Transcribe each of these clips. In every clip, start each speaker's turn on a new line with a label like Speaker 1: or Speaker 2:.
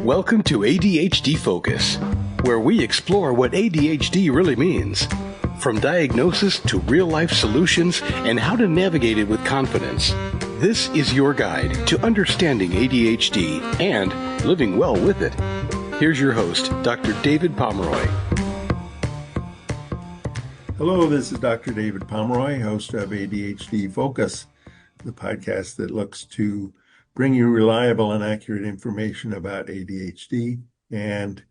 Speaker 1: Welcome to ADHD Focus, where we explore what ADHD really means, from diagnosis to real-life solutions and how to navigate it with confidence. This is your guide to understanding ADHD and living well with it. Here's your host, Dr. David Pomeroy.
Speaker 2: Hello, this is Dr. David Pomeroy, host of ADHD Focus, the podcast that looks to bring you reliable and accurate information about ADHD, and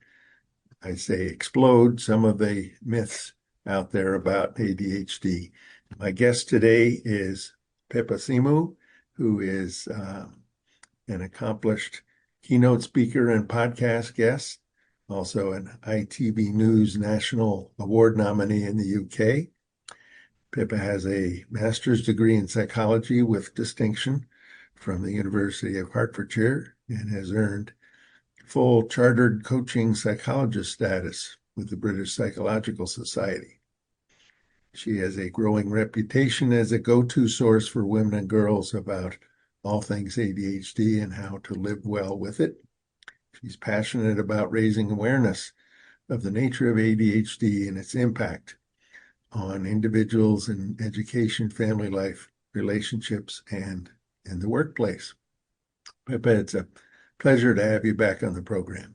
Speaker 2: I say explode some of the myths out there about ADHD. My guest today is Pippa Simou, who is an accomplished keynote speaker and podcast guest, also an ITV News National Award nominee in the UK. Pippa has a master's degree in psychology with distinction from the University of Hertfordshire and has earned full chartered coaching psychologist status with the British Psychological Society. She has a growing reputation as a go-to source for women and girls about all things ADHD and how to live well with it. She's passionate about raising awareness of the nature of ADHD and its impact on individuals in education, family life, relationships, and in the workplace. Pippa, it's a pleasure to have you back on the program.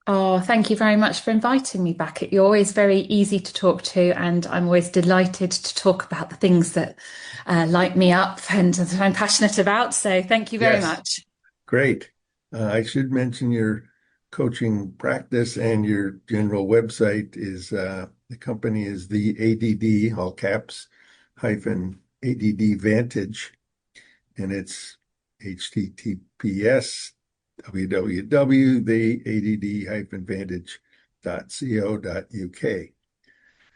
Speaker 3: Oh, thank you very much for inviting me back. You're always very easy to talk to, and I'm always delighted to talk about the things that light me up and that I'm passionate about. So thank you very much. Great.
Speaker 2: I should mention your coaching practice and your general website is, the company is the ADD, all caps, hyphen ADD Vantage. And it's https www.theadd-vantage.co.uk.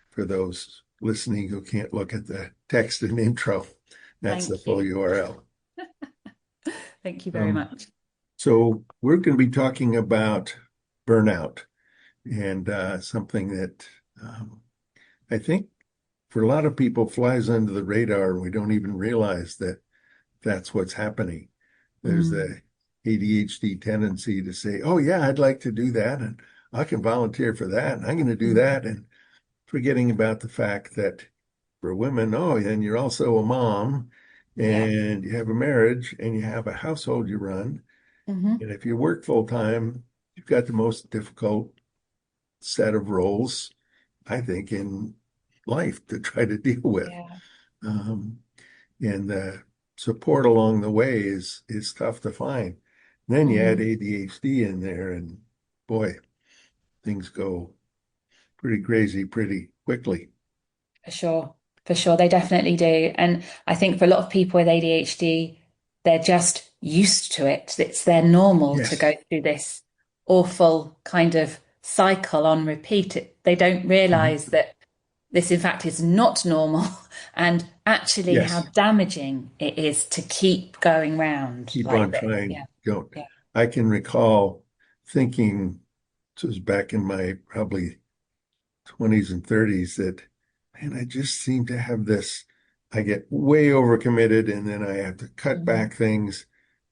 Speaker 2: For those listening who can't look at the text and intro, that's the full URL.
Speaker 3: Thank you very much.
Speaker 2: So we're going to be talking about burnout and something that I think for a lot of people flies under the radar, and we don't even realize that that's what's happening. There's the ADHD tendency to say, oh yeah, I'd like to do that, and I can volunteer for that, and I'm going to do that, and forgetting about the fact that for women, oh, and you're also a mom, and you have a marriage, and you have a household you run, and if you work full time, you've got the most difficult set of roles, I think, in life to try to deal with. And the support along the way is tough to find. Then you add ADHD in there, and boy, things go pretty crazy pretty quickly.
Speaker 3: For sure, they definitely do. And I think for a lot of people with ADHD, they're just used to it. It's their normal to go through this awful kind of cycle on repeat. They don't realize that this, in fact, is not normal, and actually how damaging it is to keep going round.
Speaker 2: Keep on trying. I can recall thinking, this was back in my probably 20s and 30s, that, man, I just seem to have this, I get way overcommitted, and then I have to cut back things,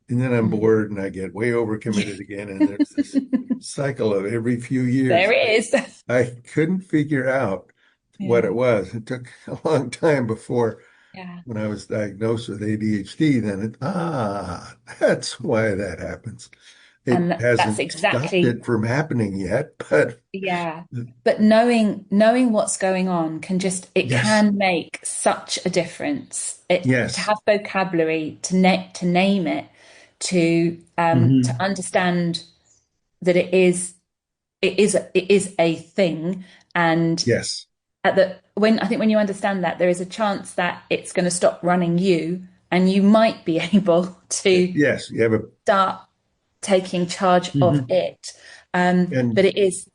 Speaker 2: and then I'm bored, and I get way overcommitted again, and there's this cycle of every few years.
Speaker 3: There it is.
Speaker 2: I couldn't figure out what it was. It took a long time before when I was diagnosed with ADHD, then that's why that happens. It hasn't stopped it from happening yet, but
Speaker 3: but knowing what's going on can can make such a difference. To have vocabulary, to name it, to understand that it is a thing, and when you understand that, there is a chance that it's going to stop running you, and you might be able to start taking charge of it. But it is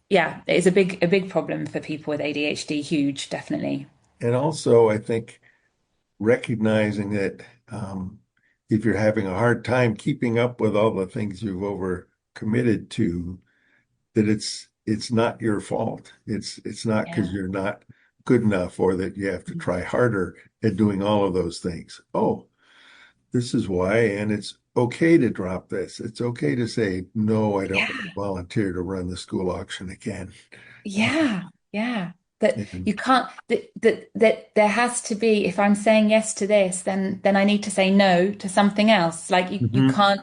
Speaker 3: a big problem for people with ADHD. Huge, definitely.
Speaker 2: And also, I think recognizing that if you're having a hard time keeping up with all the things you've overcommitted to, that it's not your fault. It's not because you're not good enough, or that you have to try harder at doing all of those things. this is why, and it's okay to drop this. It's okay to say, no, I don't want to
Speaker 3: Yeah.
Speaker 2: volunteer to run the school auction again.
Speaker 3: Yeah. Yeah. That
Speaker 2: And
Speaker 3: you can't, that there has to be, if I'm saying yes to this, then I need to say no to something else. Like you
Speaker 2: Mhm.
Speaker 3: can't,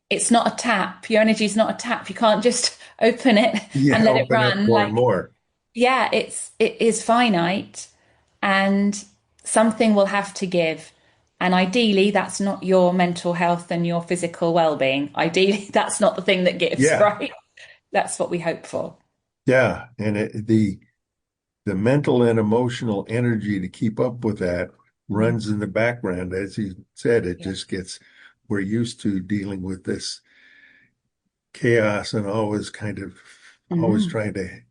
Speaker 3: it's not a tap. Your energy is not a tap. You can't just open it
Speaker 2: Yeah,
Speaker 3: and let it
Speaker 2: open up
Speaker 3: run.
Speaker 2: more and
Speaker 3: Like,
Speaker 2: more.
Speaker 3: yeah, it is finite and something will have to give. And ideally, that's not your mental health and your physical well-being. Ideally, that's not the thing that gives,
Speaker 2: Yeah,
Speaker 3: right? That's what we hope for.
Speaker 2: yeah. And the mental and emotional energy to keep up with that
Speaker 3: Mm.
Speaker 2: runs in the background. As you said, it
Speaker 3: Yeah.
Speaker 2: just gets, we're used to dealing with this chaos and always kind of always
Speaker 3: Mm.
Speaker 2: trying to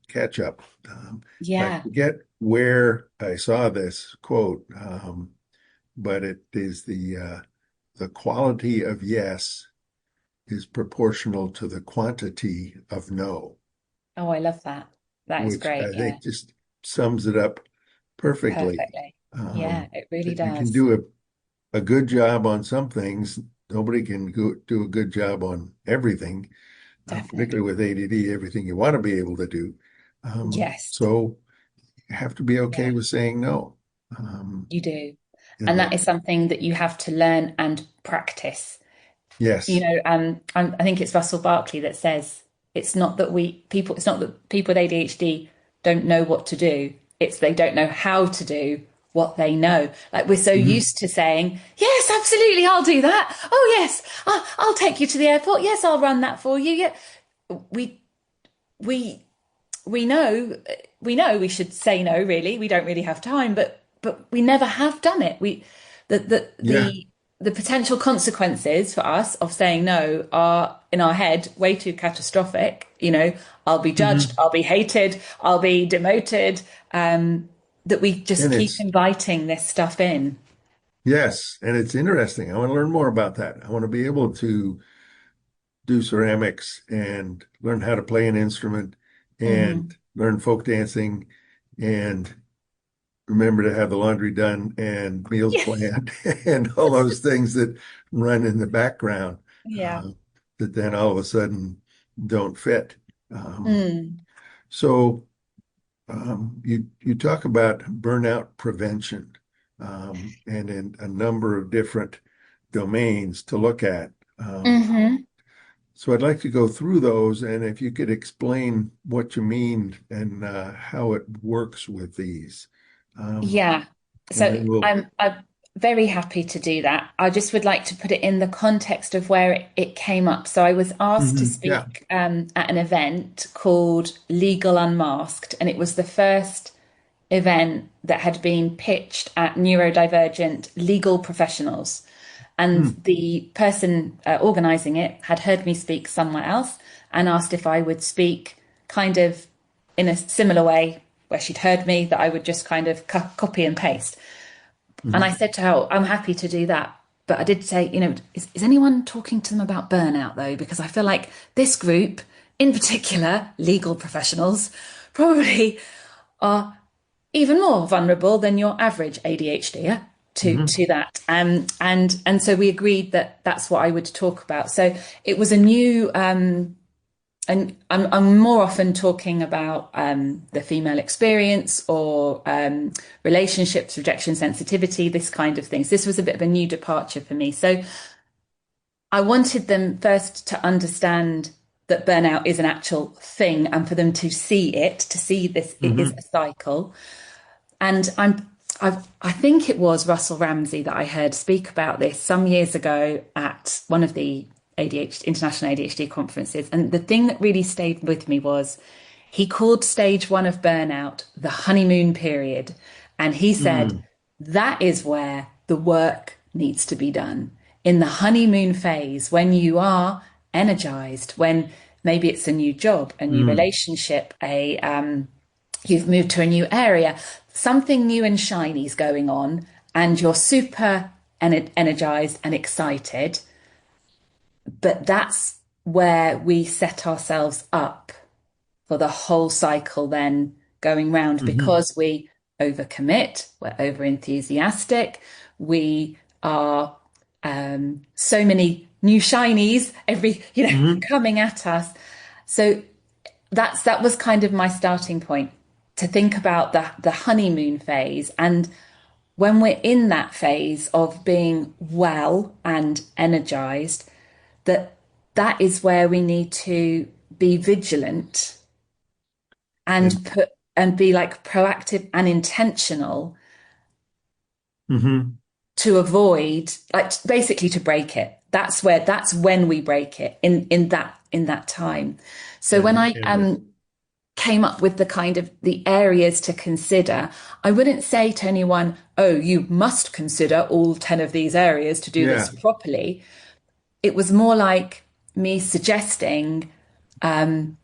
Speaker 2: catch up. I
Speaker 3: Yeah.
Speaker 2: forget where I saw this quote, but it is the quality of yes is proportional to the quantity of no,
Speaker 3: Oh, I love that. That is
Speaker 2: which
Speaker 3: great.
Speaker 2: I
Speaker 3: Yeah.
Speaker 2: think just sums it up perfectly.
Speaker 3: Perfectly. Yeah,
Speaker 2: Um,
Speaker 3: it really
Speaker 2: that you can
Speaker 3: does.
Speaker 2: do a good job on some things. Nobody can do a good job on everything,
Speaker 3: Definitely.
Speaker 2: particularly with ADD, everything you want to be able to do.
Speaker 3: Yes.
Speaker 2: So you have to be okay
Speaker 3: Yeah,
Speaker 2: with saying no. Um,
Speaker 3: you do.
Speaker 2: and
Speaker 3: And that
Speaker 2: that,
Speaker 3: is something that you have to learn and practice. You
Speaker 2: yes.
Speaker 3: know, I think it's Russell Barkley that says it's not that people with ADHD don't know what to do. It's they don't know how to do what they know. Like we're so
Speaker 2: Mhm.
Speaker 3: used to saying, yes, absolutely, I'll do that. Oh, yes, I'll take you to the airport. Yes, I'll run that for you. Yeah, we we we know we should say no. Really, we don't really have time, but we never have done it. The the
Speaker 2: Yeah.
Speaker 3: the the potential consequences for us of saying no are in our head way too catastrophic. You know, I'll be judged,
Speaker 2: Mhm.
Speaker 3: I'll be hated, I'll be demoted. That we just
Speaker 2: And
Speaker 3: keep
Speaker 2: it's,
Speaker 3: inviting this stuff in.
Speaker 2: yes. And it's interesting. I want to learn more about that. I want to be able to do ceramics and learn how to play an instrument and
Speaker 3: Hmm.
Speaker 2: learn folk dancing and remember to have the laundry done and meals
Speaker 3: Yeah.
Speaker 2: planned and all those things that run in the background
Speaker 3: Yeah.
Speaker 2: uh, that then all of a sudden don't fit. Um,
Speaker 3: Mm.
Speaker 2: so you talk about burnout prevention and in a number of different domains to look at.
Speaker 3: Hmm.
Speaker 2: So I'd like to go through those, and if you could explain what you mean and how it works with these. Um,
Speaker 3: Yeah.
Speaker 2: and
Speaker 3: So
Speaker 2: then we'll.
Speaker 3: I'm very happy to do that. I just would like to put it in the context of where it came up. So I was asked to
Speaker 2: Mhm. Yeah.
Speaker 3: speak at an event called Legal Unmasked, and it was the first event that had been pitched at neurodivergent legal professionals. And
Speaker 2: Mm.
Speaker 3: the person organizing it had heard me speak somewhere else and asked if I would speak kind of in a similar way where she'd heard me, that I would just kind of copy and paste. And I
Speaker 2: Mhm.
Speaker 3: said to her, "Oh, I'm happy to do that." But I did say, is anyone talking to them about burnout though? Because I feel like this group, in particular, legal professionals, probably are even more vulnerable than your average ADHD
Speaker 2: Mhm.
Speaker 3: to that. And so we agreed that that's what I would talk about. So it was a new and I'm more often talking about the female experience or relationships, rejection, sensitivity, this kind of things. This was a bit of a new departure for me. So I wanted them first to understand that burnout is an actual thing and for them to see it, to see this, it is
Speaker 2: Mhm.
Speaker 3: a cycle. And I think it was Russell Ramsey that I heard speak about this some years ago at one of the ADHD international ADHD conferences. And the thing that really stayed with me was he called stage one of burnout the honeymoon period. And he said
Speaker 2: Mm.
Speaker 3: that is where the work needs to be done in the honeymoon phase when you are energized, when maybe it's a new job, a new
Speaker 2: Mm.
Speaker 3: relationship, you've moved to a new area, something new and shiny is going on, and you're super energized and excited. But that's where we set ourselves up for the whole cycle then going round
Speaker 2: Mhm.
Speaker 3: because we overcommit, we're over enthusiastic, we are so many new shinies coming at us. So that was kind of my starting point, to think about the honeymoon phase. And when we're in that phase of being well and energized, that is where we need to be vigilant and be like proactive and intentional to avoid, like, basically to break it. That's when we break it, in that time. So when I came up with the kind of the areas to consider, I wouldn't say to anyone, oh, you must consider all 10 of these areas to do this properly. It was more like me suggesting, for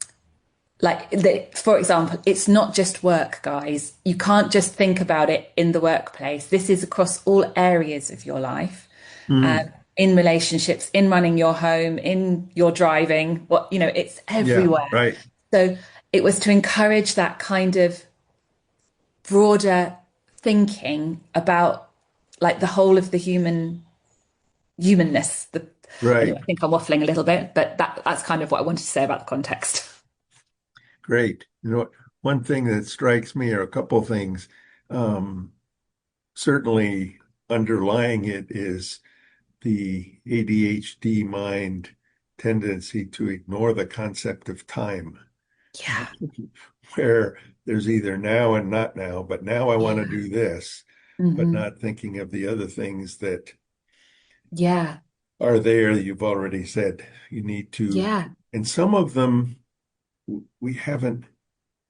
Speaker 3: example, it's not just work, guys. You can't just think about it in the workplace. This is across all areas of your life, in relationships, in running your home, in your driving. It's everywhere.
Speaker 2: Yeah, right.
Speaker 3: So it was to encourage that kind of broader thinking about, like, the whole of the humanness.
Speaker 2: Right.
Speaker 3: Anyway, I think I'm waffling a little bit, but that's kind of what I wanted to say about the context.
Speaker 2: Great. One thing that strikes me, or a couple of things, certainly underlying it is the ADHD mind tendency to ignore the concept of time.
Speaker 3: Yeah.
Speaker 2: Where there's either now and not now, but now I want to do this, but not thinking of the other things that are there. You've already said you need to, and some of them we haven't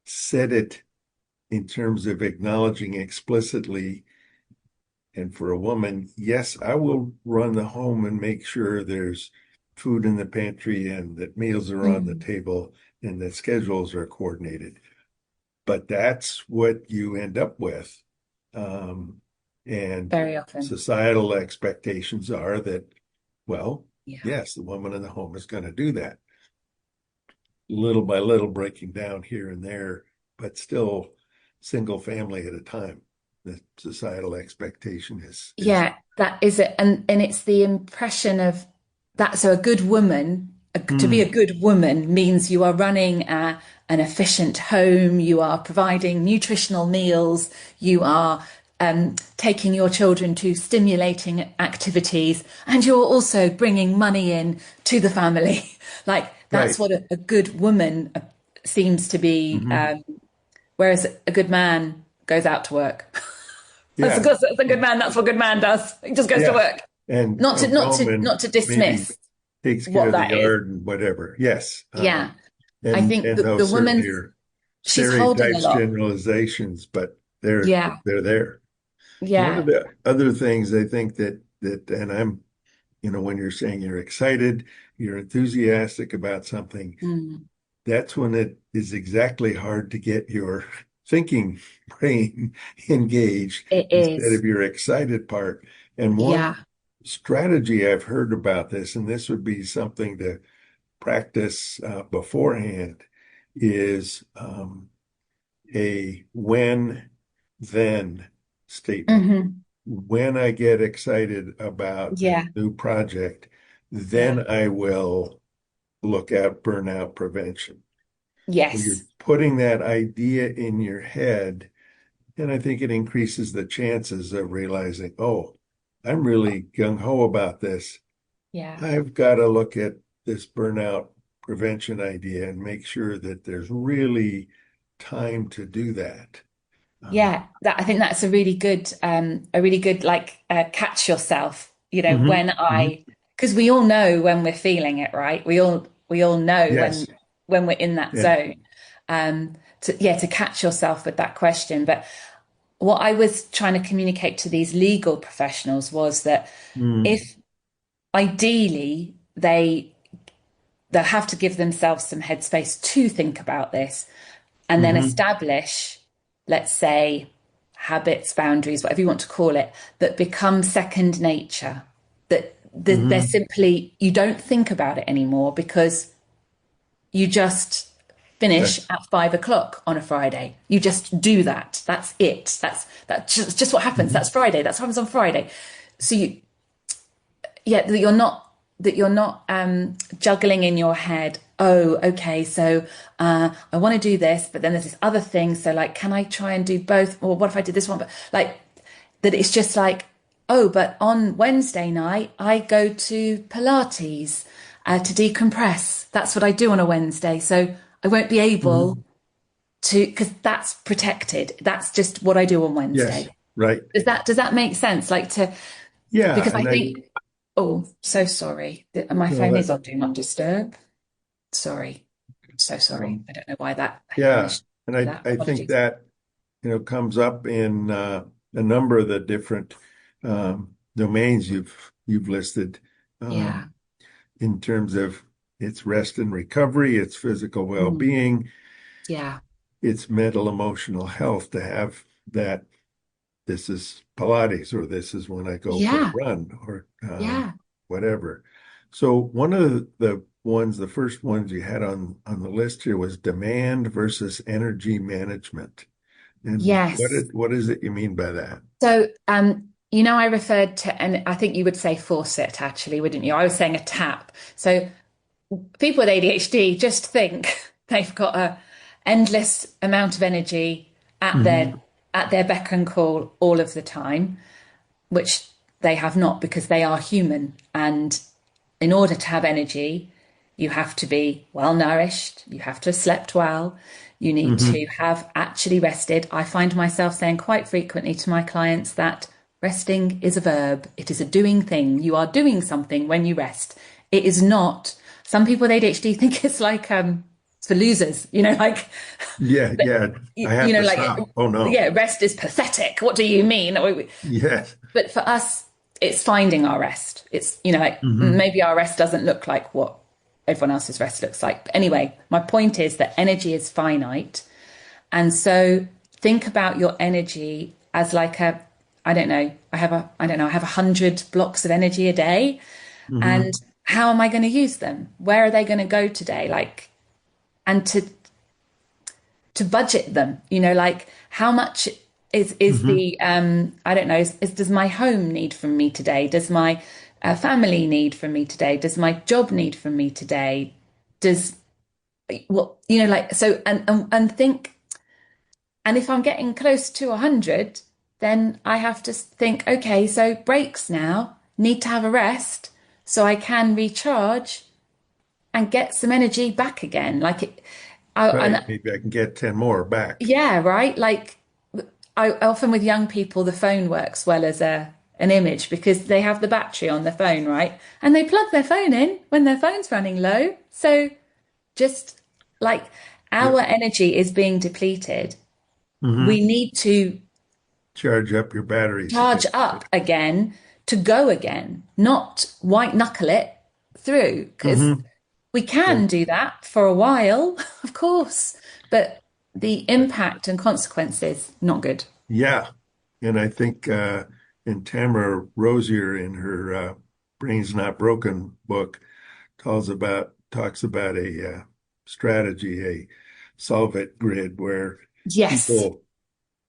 Speaker 2: said it in terms of acknowledging explicitly. And for a woman, yes, I will run the home and make sure there's food in the pantry and that meals are on the table and that schedules are coordinated. But that's what you end up with. And
Speaker 3: very often
Speaker 2: societal expectations are that, well, yes, the woman in the home is going to do that. Little by little breaking down here and there, but still single family at a time. The societal expectation is
Speaker 3: that is it. And it's the impression of that. So a good woman, to be a good woman means you are running an efficient home, you are providing nutritional meals, you are taking your children to stimulating activities, and you're also bringing money in to the family. Like, that's what a good woman seems to be, whereas a good man goes out to work. That's a good man. That's what a good man does. He just goes to work,
Speaker 2: and
Speaker 3: not to dismiss.
Speaker 2: Takes care of the yard and whatever. Yes.
Speaker 3: And I think the woman, she's holding a lot.
Speaker 2: Generalizations, but they're there.
Speaker 3: Yeah.
Speaker 2: One of the other things I think that and I'm, when you're saying you're excited, you're enthusiastic about something, that's when it is exactly hard to get your thinking brain engaged instead of your excited part. And one strategy I've heard about this, and this would be something to practice beforehand, is a when-then statement. When I get excited about a new project, then I will look at burnout prevention.
Speaker 3: Yes.
Speaker 2: So you're putting that idea in your head, and I think it increases the chances of realizing, oh, I'm really gung-ho about this.
Speaker 3: Yeah.
Speaker 2: I've got to look at this burnout prevention idea and make sure that there's really time to do that.
Speaker 3: I think that's a really good like catch yourself, because we all know when we're feeling it, right? We all know when we're in that zone. To catch yourself with that question. But what I was trying to communicate to these legal professionals was that if ideally they'll have to give themselves some headspace to think about this, and then establish, let's say, habits, boundaries, whatever you want to call it, that become second nature, that they're simply, you don't think about it anymore because you just finish at 5 o'clock on a Friday. You just do that. That's it. That's just what happens. That's Friday. That's what happens on Friday. So yeah, that you're not juggling in your head. Oh, okay, so I want to do this, but then there's this other thing. So like, can I try and do both? Or what if I did this one? But like that, it's just like, oh, but on Wednesday night I go to Pilates to decompress. That's what I do on a Wednesday. So I won't be able to, because that's protected. That's just what I do on Wednesday.
Speaker 2: Yes, right.
Speaker 3: Does that make sense? Like to,
Speaker 2: Yeah,
Speaker 3: because I
Speaker 2: and
Speaker 3: think, oh, so sorry. My phone is on Do Not Disturb. Sorry. So sorry. I don't know why that.
Speaker 2: yeah, and
Speaker 3: That.
Speaker 2: I think
Speaker 3: Apologies.
Speaker 2: that comes up in a number of the different domains you've listed
Speaker 3: Yeah.
Speaker 2: in terms of its rest and recovery, its physical
Speaker 3: Mm.
Speaker 2: well-being,
Speaker 3: Yeah.
Speaker 2: its mental emotional health to have that. This is Pilates, or this is when I go for a
Speaker 3: Yeah.
Speaker 2: run, or
Speaker 3: Yeah.
Speaker 2: whatever. So one of the first ones you had on the list here was demand versus energy management. And
Speaker 3: Yes.
Speaker 2: what is it you mean by that?
Speaker 3: So, I referred to, and I think you would say faucet actually, wouldn't you? I was saying a tap. So people with ADHD just think they've got a endless amount of energy
Speaker 2: Hmm.
Speaker 3: at their beck and call all of the time, which they have not because they are human. And in order to have energy, you have to be well nourished, you have to have slept well, you need
Speaker 2: Hmm.
Speaker 3: to have actually rested. I find myself saying quite frequently to my clients that resting is a verb, it is a doing thing. You are doing something when you rest. It is not, some people with ADHD think it's like it's for losers, like
Speaker 2: Yeah,
Speaker 3: but
Speaker 2: yeah. I have to
Speaker 3: like
Speaker 2: stop. Oh no.
Speaker 3: yeah, rest is pathetic. What do you mean?
Speaker 2: Yes.
Speaker 3: But for us, it's finding our rest. It's, like
Speaker 2: Hmm.
Speaker 3: maybe our rest doesn't look like what everyone else's rest looks like. But anyway, my point is that energy is finite. And so think about your energy as like I don't know, I have 100 blocks of energy a day. And
Speaker 2: Hmm.
Speaker 3: how am I going to use them? Where are they going to go today? Like, and to budget them, like how much is
Speaker 2: Hmm.
Speaker 3: the I don't know, does my home need from me today? Does my family need from me today? Does my job need from me today? Does well, like so and think, and if I'm getting close to 100, then I have to think, okay, so breaks now, need to have a rest so I can recharge and get some energy back again. Like
Speaker 2: Right.
Speaker 3: and
Speaker 2: Maybe I can get 10 more back.
Speaker 3: yeah, right. Like I often with young people, the phone works well as an image because they have the battery on their phone, right? And they plug their phone in when their phone's running low. So just like our
Speaker 2: Yep.
Speaker 3: energy is being depleted, we
Speaker 2: Hmm.
Speaker 3: need to
Speaker 2: Charge up your batteries
Speaker 3: charge
Speaker 2: again.
Speaker 3: up again to go again, not white knuckle it through because
Speaker 2: Hmm.
Speaker 3: we can do that for a while, of course, but the impact and consequences, not good.
Speaker 2: Yeah. And I think in Tamara Rosier in her Brains Not Broken book talks about a strategy, a solve it grid where
Speaker 3: Yes.
Speaker 2: people,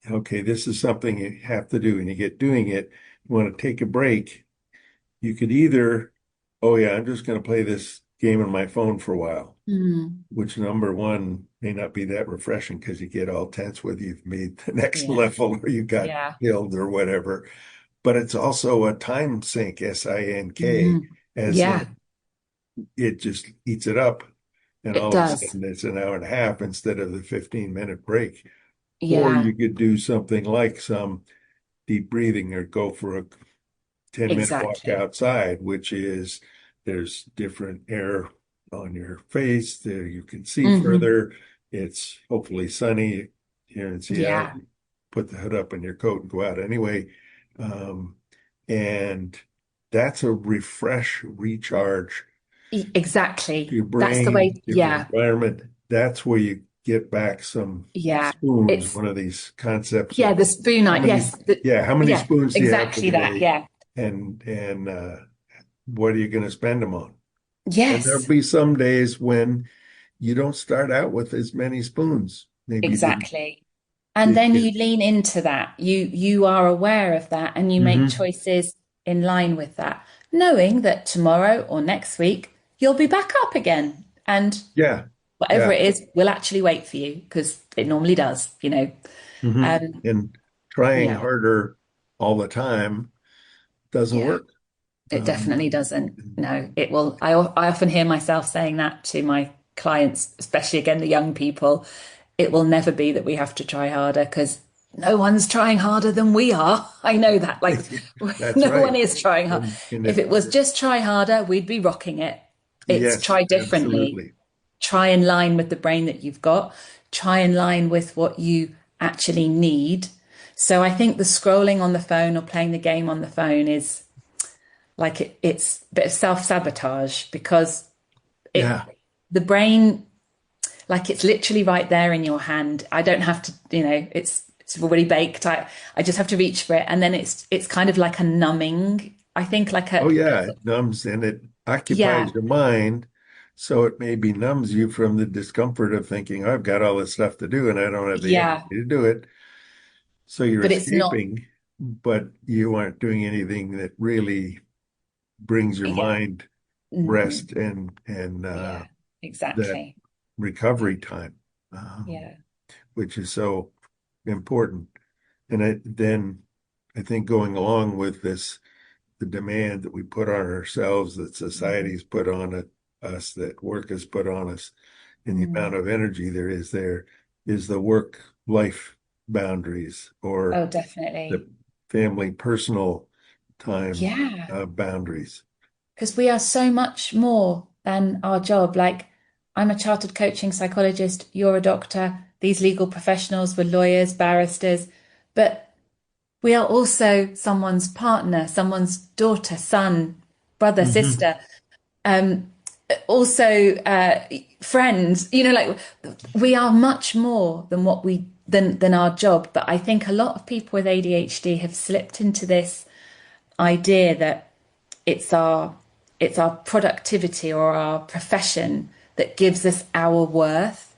Speaker 2: okay, this is something you have to do, and you get doing it. You want to take a break. You could either, oh yeah, I'm just going to play this game on my phone for a while,
Speaker 3: Mm.
Speaker 2: which number one may not be that refreshing because you get all tense whether you've made the next
Speaker 3: Yeah.
Speaker 2: level or you got
Speaker 3: Yeah.
Speaker 2: killed or whatever. But it's also a time sink, SINK,
Speaker 3: Mm.
Speaker 2: as
Speaker 3: Yeah,
Speaker 2: in it just eats it up. And
Speaker 3: it
Speaker 2: all of a
Speaker 3: does.
Speaker 2: sudden it's an hour and a half instead of the 15-minute break. Or
Speaker 3: Yeah,
Speaker 2: you could do something like some deep breathing or go for a 10-minute walk
Speaker 3: exactly.
Speaker 2: outside, which is there's different air on your face there. You can see
Speaker 3: Hmm.
Speaker 2: further. It's hopefully sunny here in Seattle.
Speaker 3: Yeah,
Speaker 2: Put the hood up in your coat and go out anyway. Um, and that's a refresh, recharge to
Speaker 3: exactly.
Speaker 2: your
Speaker 3: That's the way.
Speaker 2: brain, your
Speaker 3: Yeah,
Speaker 2: environment. That's where you get back some
Speaker 3: yeah.
Speaker 2: spoons,
Speaker 3: It's
Speaker 2: one of these concepts
Speaker 3: yeah,
Speaker 2: of
Speaker 3: the spoon
Speaker 2: how
Speaker 3: night.
Speaker 2: many,
Speaker 3: Yes,
Speaker 2: yeah, how many
Speaker 3: yeah,
Speaker 2: spoons do you have for
Speaker 3: exactly
Speaker 2: the
Speaker 3: that.
Speaker 2: day?
Speaker 3: Yeah.
Speaker 2: And what are you going to spend them on? And there'll
Speaker 3: Yes,
Speaker 2: be some days when you don't start out with as many spoons. Maybe you
Speaker 3: exactly. And
Speaker 2: didn't
Speaker 3: then
Speaker 2: get.
Speaker 3: you lean into that. You are aware of that, and you make
Speaker 2: Hmm.
Speaker 3: choices in line with that. knowing that tomorrow or next week you'll be back up again. And
Speaker 2: Yeah.
Speaker 3: whatever it is will actually wait for you, because it normally does, you know.
Speaker 2: And trying
Speaker 3: Yeah,
Speaker 2: harder all the time doesn't
Speaker 3: yeah,
Speaker 2: work.
Speaker 3: it definitely doesn't. No, it will. I often hear myself saying that to my clients, especially again, the young people. It will never be that we have to try harder, because no one's trying harder than we are. I know that. Like,
Speaker 2: That's
Speaker 3: no one
Speaker 2: right.
Speaker 3: is trying hard.
Speaker 2: And
Speaker 3: If
Speaker 2: it,
Speaker 3: it was just try harder, we'd be rocking it. It's
Speaker 2: yes,
Speaker 3: try differently.
Speaker 2: absolutely.
Speaker 3: Try in line with the brain that you've got. Try in line with what you actually need. So I think the scrolling on the phone or playing the game on the phone is like it's a bit of self-sabotage, because
Speaker 2: Yeah.
Speaker 3: the brain, like, it's literally right there in your hand. I don't have to, it's already baked. I just have to reach for it, and then it's kind of like a numbing. I think like
Speaker 2: Oh,
Speaker 3: a
Speaker 2: yeah. It numbs and it
Speaker 3: yeah,
Speaker 2: occupies your mind. So it maybe numbs you from the discomfort of thinking, I've got all this stuff to do and I don't have the energy
Speaker 3: yeah,
Speaker 2: to do it. So you're
Speaker 3: but it's not.
Speaker 2: escaping, but you aren't doing anything that really brings your
Speaker 3: Yeah,
Speaker 2: mind
Speaker 3: hmm,
Speaker 2: rest and
Speaker 3: yeah,
Speaker 2: that
Speaker 3: exactly.
Speaker 2: recovery time, um,
Speaker 3: Yeah.
Speaker 2: which is so important. And then I think going along with this, the demand that we put on ourselves, that
Speaker 3: Mm,
Speaker 2: society's put on us, that work has put on us, and the amount
Speaker 3: mm.
Speaker 2: of energy there is the work-life boundaries or
Speaker 3: Oh, definitely.
Speaker 2: the family personal time
Speaker 3: Yeah.
Speaker 2: boundaries.
Speaker 3: Because we are so much more than our job. Like, I'm a chartered coaching psychologist, you're a doctor, these legal professionals were lawyers, barristers, but we are also someone's partner, someone's daughter, son, brother,
Speaker 2: Hmm.
Speaker 3: sister, um, also friends. Like, we are much more than what we than our job. But I think a lot of people with ADHD have slipped into this idea that it's our it's our productivity or our profession that gives us our worth,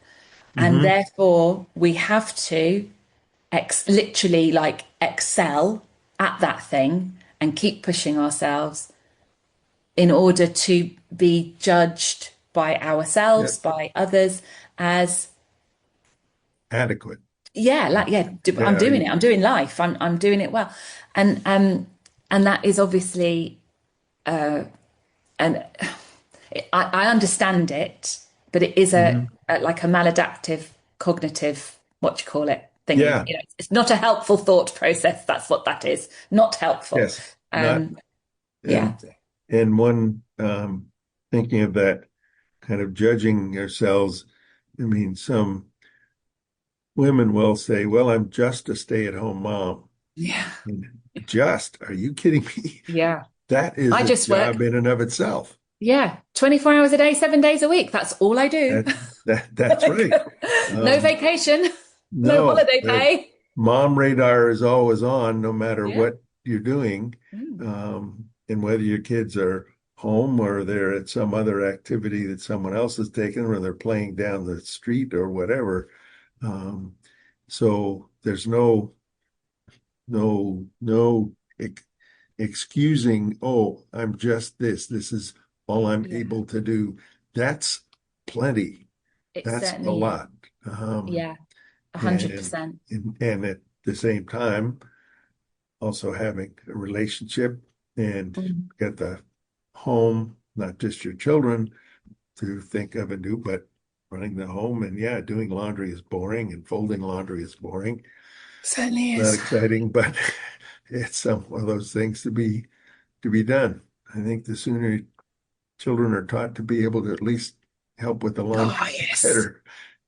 Speaker 3: and
Speaker 2: Hmm.
Speaker 3: therefore we have to literally like excel at that thing and keep pushing ourselves in order to be judged by ourselves,
Speaker 2: Yep.
Speaker 3: by others, as
Speaker 2: Adequate.
Speaker 3: yeah, like, yeah, I'm
Speaker 2: Yeah.
Speaker 3: doing it, I'm doing life, I'm doing it well. And that is obviously, and I understand it, but it is
Speaker 2: Mhm.
Speaker 3: like a maladaptive cognitive, what do you call it, thingy.
Speaker 2: Yeah.
Speaker 3: It's not a helpful thought process. That's what that is. Not helpful.
Speaker 2: Yes. Not
Speaker 3: Um, yeah,
Speaker 2: and one thinking of that kind of judging ourselves. I mean, some women will say, "Well, I'm just a stay-at-home mom."
Speaker 3: yeah,
Speaker 2: And just, are you kidding me?
Speaker 3: yeah.
Speaker 2: That is
Speaker 3: I
Speaker 2: a
Speaker 3: just
Speaker 2: job
Speaker 3: work,
Speaker 2: in and of itself.
Speaker 3: 24 hours a day, 7 days a week. That's all I do.
Speaker 2: That's right.
Speaker 3: No
Speaker 2: Um,
Speaker 3: vacation, no
Speaker 2: no,
Speaker 3: holiday
Speaker 2: the
Speaker 3: pay.
Speaker 2: mom radar is always on, no matter
Speaker 3: Yeah.
Speaker 2: what you're doing,
Speaker 3: Mm.
Speaker 2: and whether your kids are home or they're at some other activity that someone else has taken, or they're playing down the street or whatever. Um, so there's no excusing, oh, I'm just this. This is all I'm
Speaker 3: Yeah,
Speaker 2: able to do. That's plenty.
Speaker 3: it
Speaker 2: That's a
Speaker 3: certainly is.
Speaker 2: lot. Um,
Speaker 3: Yeah,
Speaker 2: and,
Speaker 3: 100%.
Speaker 2: and at the same time, also having a relationship and
Speaker 3: Mm.
Speaker 2: get the home, not just your children to think of and do, but running the home. And yeah, doing laundry is boring and folding laundry is boring.
Speaker 3: Certainly
Speaker 2: Not
Speaker 3: is.
Speaker 2: exciting, but it's one of those things to be done. I think the sooner children are taught to be able to at least help with the
Speaker 3: Oh,
Speaker 2: laundry, the
Speaker 3: yes.
Speaker 2: better.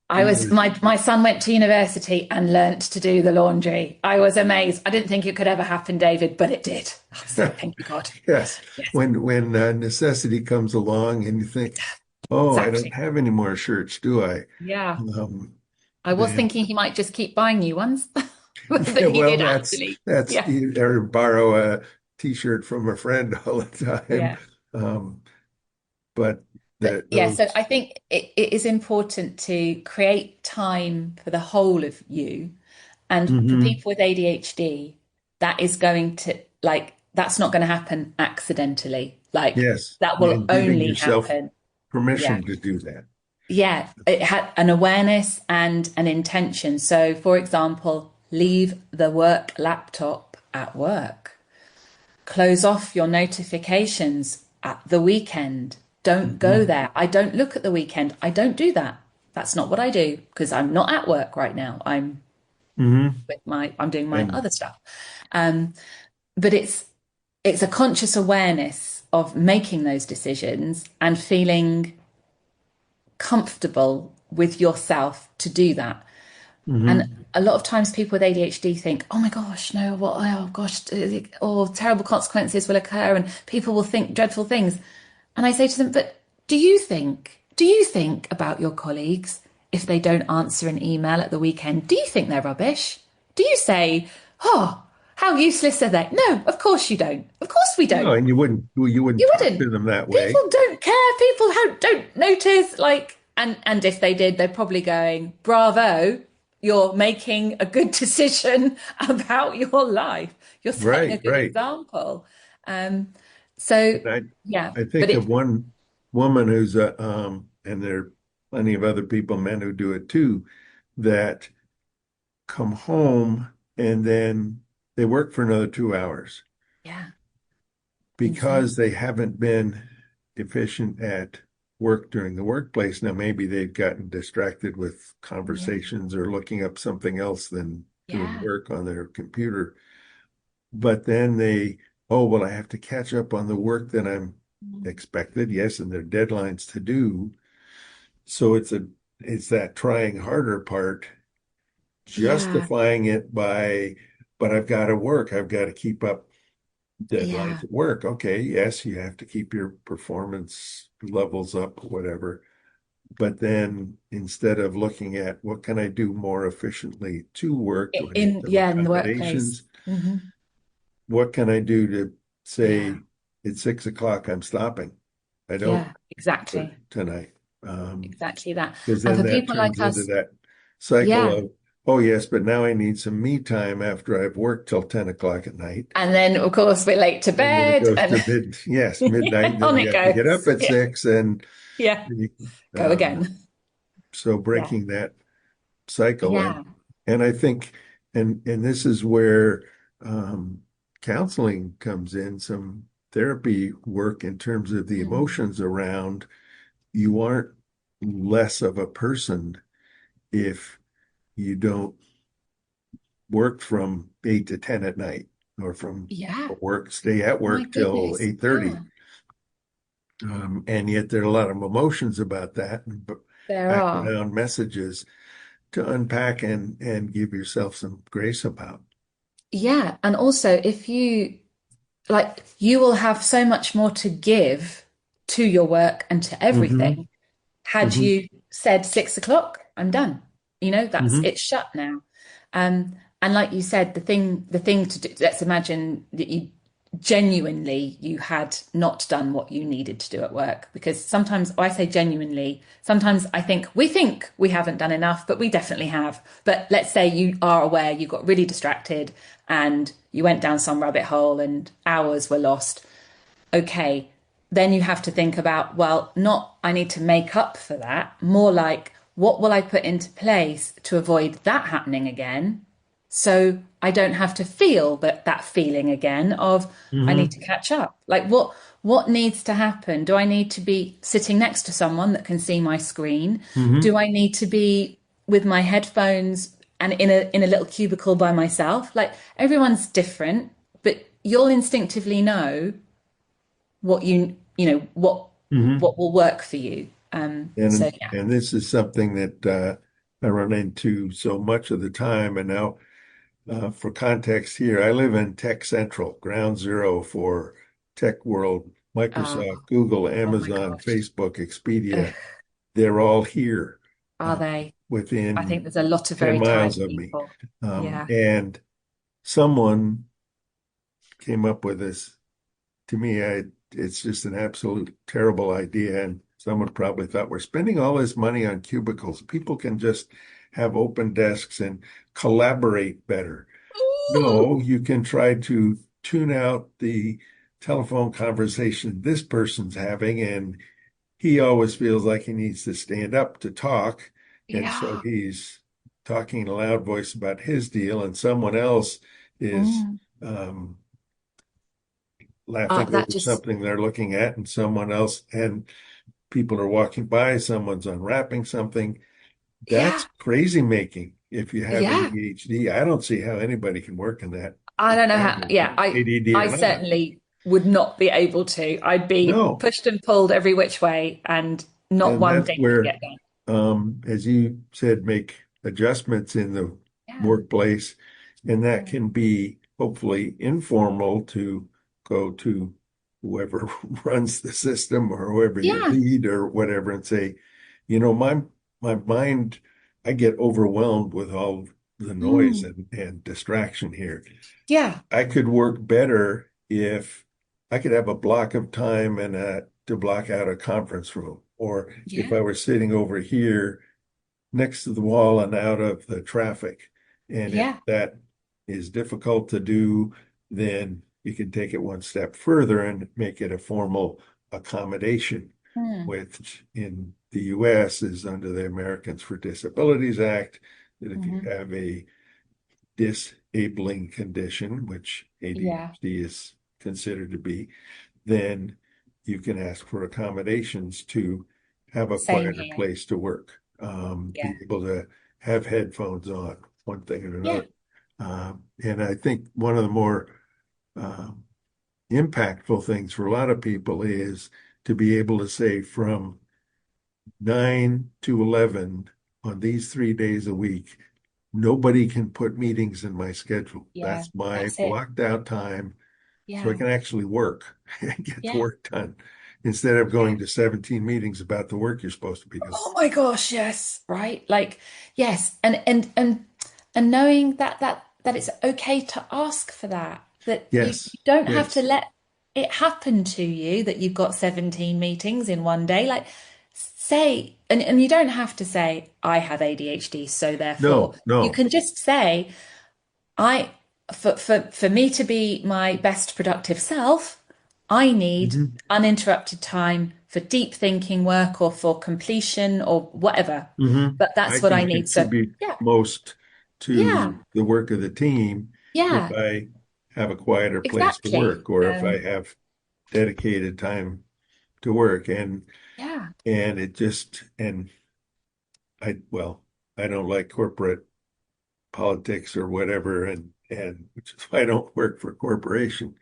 Speaker 3: I was
Speaker 2: Because
Speaker 3: my son went to university and learnt to do the laundry. I was amazed. I didn't think it could ever happen, David, but it did. I was like, thank you, God.
Speaker 2: yes,
Speaker 3: Yes,
Speaker 2: when necessity comes along and you think, oh, I don't
Speaker 3: exactly.
Speaker 2: have any more shirts, do I?
Speaker 3: Yeah.
Speaker 2: Um,
Speaker 3: I was
Speaker 2: then
Speaker 3: thinking he might just keep buying new ones,
Speaker 2: yeah,
Speaker 3: but he
Speaker 2: well,
Speaker 3: did
Speaker 2: that's
Speaker 3: actually.
Speaker 2: that's
Speaker 3: Yeah.
Speaker 2: you or borrow a t-shirt from a friend all the time.
Speaker 3: Yeah.
Speaker 2: Um, but
Speaker 3: But
Speaker 2: that
Speaker 3: yeah, so
Speaker 2: those
Speaker 3: I think it is important to create time for the whole of you. And for
Speaker 2: Mhm.
Speaker 3: people with ADHD, that is going to, like, that's not going to happen accidentally. Like
Speaker 2: Yes.
Speaker 3: that will
Speaker 2: And giving
Speaker 3: only
Speaker 2: yourself
Speaker 3: happen. Yeah.
Speaker 2: permission to do that.
Speaker 3: Yeah. It had an awareness and an intention. So, for example, leave the work laptop at work. Close off your notifications at the weekend. Don't go
Speaker 2: Hmm.
Speaker 3: there. I don't look at the weekend. I don't do that. That's not what I do because I'm not at work right now.
Speaker 2: Hmm.
Speaker 3: I'm doing my
Speaker 2: And
Speaker 3: other stuff. Um, but it's a conscious awareness of making those decisions and feeling comfortable with yourself to do that. And
Speaker 2: hmm
Speaker 3: a lot of times people with ADHD think, oh my gosh, no, what, oh gosh, or terrible consequences will occur and people will think dreadful things. And I say to them, but do you think about your colleagues if they don't answer an email at the weekend? Do you think they're rubbish? Do you say, oh, how useless are they? No, of course you don't. Of course we
Speaker 2: no,
Speaker 3: don't.
Speaker 2: and you wouldn't
Speaker 3: You
Speaker 2: talk
Speaker 3: wouldn't.
Speaker 2: to them that way.
Speaker 3: People don't care. People don't notice. Like, and if they did, they're probably going, "Bravo, you're making a good decision about your life. You're setting a
Speaker 2: Right,
Speaker 3: good
Speaker 2: right.
Speaker 3: example." Um, so
Speaker 2: And
Speaker 3: yeah,
Speaker 2: I
Speaker 3: but
Speaker 2: think of one woman who's and there are plenty of other people, men who do it too, that come home and then they work for another 2 hours
Speaker 3: yeah,
Speaker 2: because
Speaker 3: insane.
Speaker 2: they haven't been efficient at work during the workplace. Now, maybe they've gotten distracted with
Speaker 3: Yeah,
Speaker 2: conversations or looking up something else than doing
Speaker 3: yeah,
Speaker 2: work on their computer. But then oh, well, I have to catch up on the work that I'm expected. Yes, and there are deadlines to do. So it's that trying harder part,
Speaker 3: yeah,
Speaker 2: justifying it by, but I've got to work. I've got to keep up
Speaker 3: yeah,
Speaker 2: deadlines at work. Okay, yes, you have to keep your performance levels up, whatever. But then instead of looking at what can I do more efficiently to work, do I make
Speaker 3: in
Speaker 2: some
Speaker 3: yeah in the workplace.
Speaker 2: accommodations?
Speaker 3: Hmm.
Speaker 2: What can I do to
Speaker 3: Yeah,
Speaker 2: say it's 6 o'clock, I'm stopping. I don't
Speaker 3: yeah,
Speaker 2: work
Speaker 3: exactly,
Speaker 2: tonight. Um,
Speaker 3: exactly that.
Speaker 2: because
Speaker 3: And
Speaker 2: then
Speaker 3: for
Speaker 2: that
Speaker 3: people
Speaker 2: turns
Speaker 3: like
Speaker 2: into
Speaker 3: us,
Speaker 2: that cycle
Speaker 3: yeah.
Speaker 2: of, oh yes, but now I need some me time after I've worked till 10 o'clock at night.
Speaker 3: And then, of course, we're late to
Speaker 2: And then it
Speaker 3: bed,
Speaker 2: goes
Speaker 3: and
Speaker 2: to yes, midnight. And then
Speaker 3: on
Speaker 2: you
Speaker 3: it
Speaker 2: have to get up
Speaker 3: goes.
Speaker 2: at
Speaker 3: Yeah,
Speaker 2: 6 and
Speaker 3: yeah.
Speaker 2: you,
Speaker 3: Go
Speaker 2: um,
Speaker 3: again.
Speaker 2: so
Speaker 3: Yeah,
Speaker 2: breaking that cycle.
Speaker 3: yeah,
Speaker 2: And I think, and this is where um, counseling comes in, some therapy work in terms of the
Speaker 3: mm.
Speaker 2: emotions around you aren't less of a person if you don't work from 8 to 10 at night or from
Speaker 3: Yeah.
Speaker 2: stay at
Speaker 3: My
Speaker 2: work till
Speaker 3: goodness.
Speaker 2: 8:30.
Speaker 3: Yeah,
Speaker 2: And yet there are a lot of emotions about that and
Speaker 3: there are.
Speaker 2: background messages to unpack and give yourself some grace about.
Speaker 3: Yeah, and also if you like, you will have so much more to give to your work and to
Speaker 2: Hmm.
Speaker 3: everything had
Speaker 2: Hmm.
Speaker 3: you said 6 o'clock, I'm done. That's
Speaker 2: Hmm.
Speaker 3: it's shut now. And like you said, the thing to do, let's imagine that you had not done what you needed to do at work. Because sometimes I say genuinely, sometimes I think we haven't done enough, but we definitely have. But let's say you are aware you got really distracted and you went down some rabbit hole and hours were lost. Okay, then you have to think about, well, not I need to make up for that, more like what will I put into place to avoid that happening again? So I don't have to feel that feeling again of I need
Speaker 2: Hmm.
Speaker 3: to catch up. Like what needs to happen? Do I need to be sitting next to someone that can see my screen?
Speaker 2: Hmm.
Speaker 3: Do I need to be with my headphones and in a little cubicle by myself? Like everyone's different, but you'll instinctively know what
Speaker 2: Hmm.
Speaker 3: what will work for you. So yeah.
Speaker 2: And this is something that I run into so much of the time. And now, for context here, I live in Tech Central, ground zero for tech world,
Speaker 3: Oh,
Speaker 2: Microsoft, Google,
Speaker 3: oh my
Speaker 2: Amazon,
Speaker 3: gosh.
Speaker 2: Facebook,
Speaker 3: Ugh,
Speaker 2: Expedia. They're all here
Speaker 3: are
Speaker 2: uh,
Speaker 3: they? I
Speaker 2: within
Speaker 3: think there's a lot of
Speaker 2: 10
Speaker 3: very
Speaker 2: miles
Speaker 3: tired
Speaker 2: of me.
Speaker 3: people. Yeah.
Speaker 2: And someone came up with this. To me, it's just an absolute terrible idea. And someone probably thought we're spending all this money on cubicles. People can just have open desks and collaborate better.
Speaker 3: Ooh.
Speaker 2: No, you can try to tune out the telephone conversation this person's having, and he always feels like he needs to stand up to talk. And so he's talking in a loud voice about his deal, and someone else is laughing over something they're looking at, and someone else, and people are walking by, someone's unwrapping something. That's crazy making. If you have ADHD, I don't see how anybody can work in that.
Speaker 3: I don't know how. Yeah, I certainly would not be able to. I'd be pushed and pulled every which way, and not one thing would get
Speaker 2: done. As you said, make adjustments in the workplace, and that can be hopefully informal to go to whoever runs the system or whoever you lead or whatever and say, my mind, I get overwhelmed with all the noise and distraction here.
Speaker 3: Yeah.
Speaker 2: I could work better if I could have a block of time and to block out a conference room, or if I were sitting over here next to the wall and out of the traffic. And if that is difficult to do, then you can take it one step further and make it a formal accommodation, which in the U.S. is under the Americans for Disabilities Act, that if you have a disabling condition, which ADHD is considered to be, then you can ask for accommodations to have a quieter place to work, be able to have headphones on, one thing or another. And I think one of the more impactful things for a lot of people is to be able to say from 9 to 11 on these 3 days a week, nobody can put meetings in my schedule. That's my blocked out time, so I can actually work and get the work done instead of going to 17 meetings about the work you're supposed to be doing.
Speaker 3: Oh my gosh, yes, right? Like, yes, and knowing that it's okay to ask for that. That you don't have to let it happen to you that you've got 17 meetings in one day. Like, say, and you don't have to say, I have ADHD, so therefore.
Speaker 2: No.
Speaker 3: You can just say, for me to be my best productive self, I need uninterrupted time for deep thinking work or for completion or whatever. But that's what I need.
Speaker 2: It should be most to the work of the team. If I have a quieter place to work, or if I have dedicated time to work, and it just, and I don't like corporate politics or whatever, and which is why I don't work for a corporation.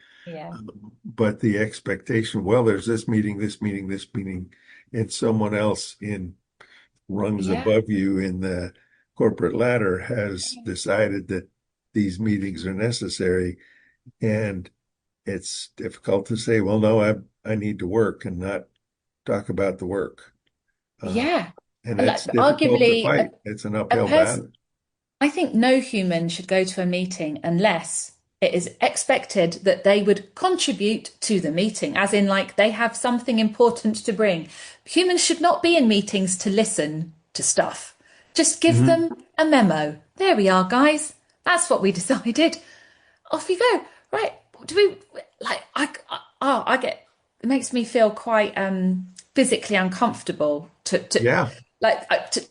Speaker 2: But the expectation, there's this meeting, and someone else in rungs above you in the corporate ladder has decided that these meetings are necessary. And it's difficult to say, well, no, I need to work and not talk about the work. And it's difficult to fight. It's an uphill battle.
Speaker 3: I think no human should go to a meeting unless it is expected that they would contribute to the meeting, as in like they have something important to bring. Humans should not be in meetings to listen to stuff. Just give them a memo. There we are, guys. That's what we decided. Off you go. Right. Do we like I get, it makes me feel quite physically uncomfortable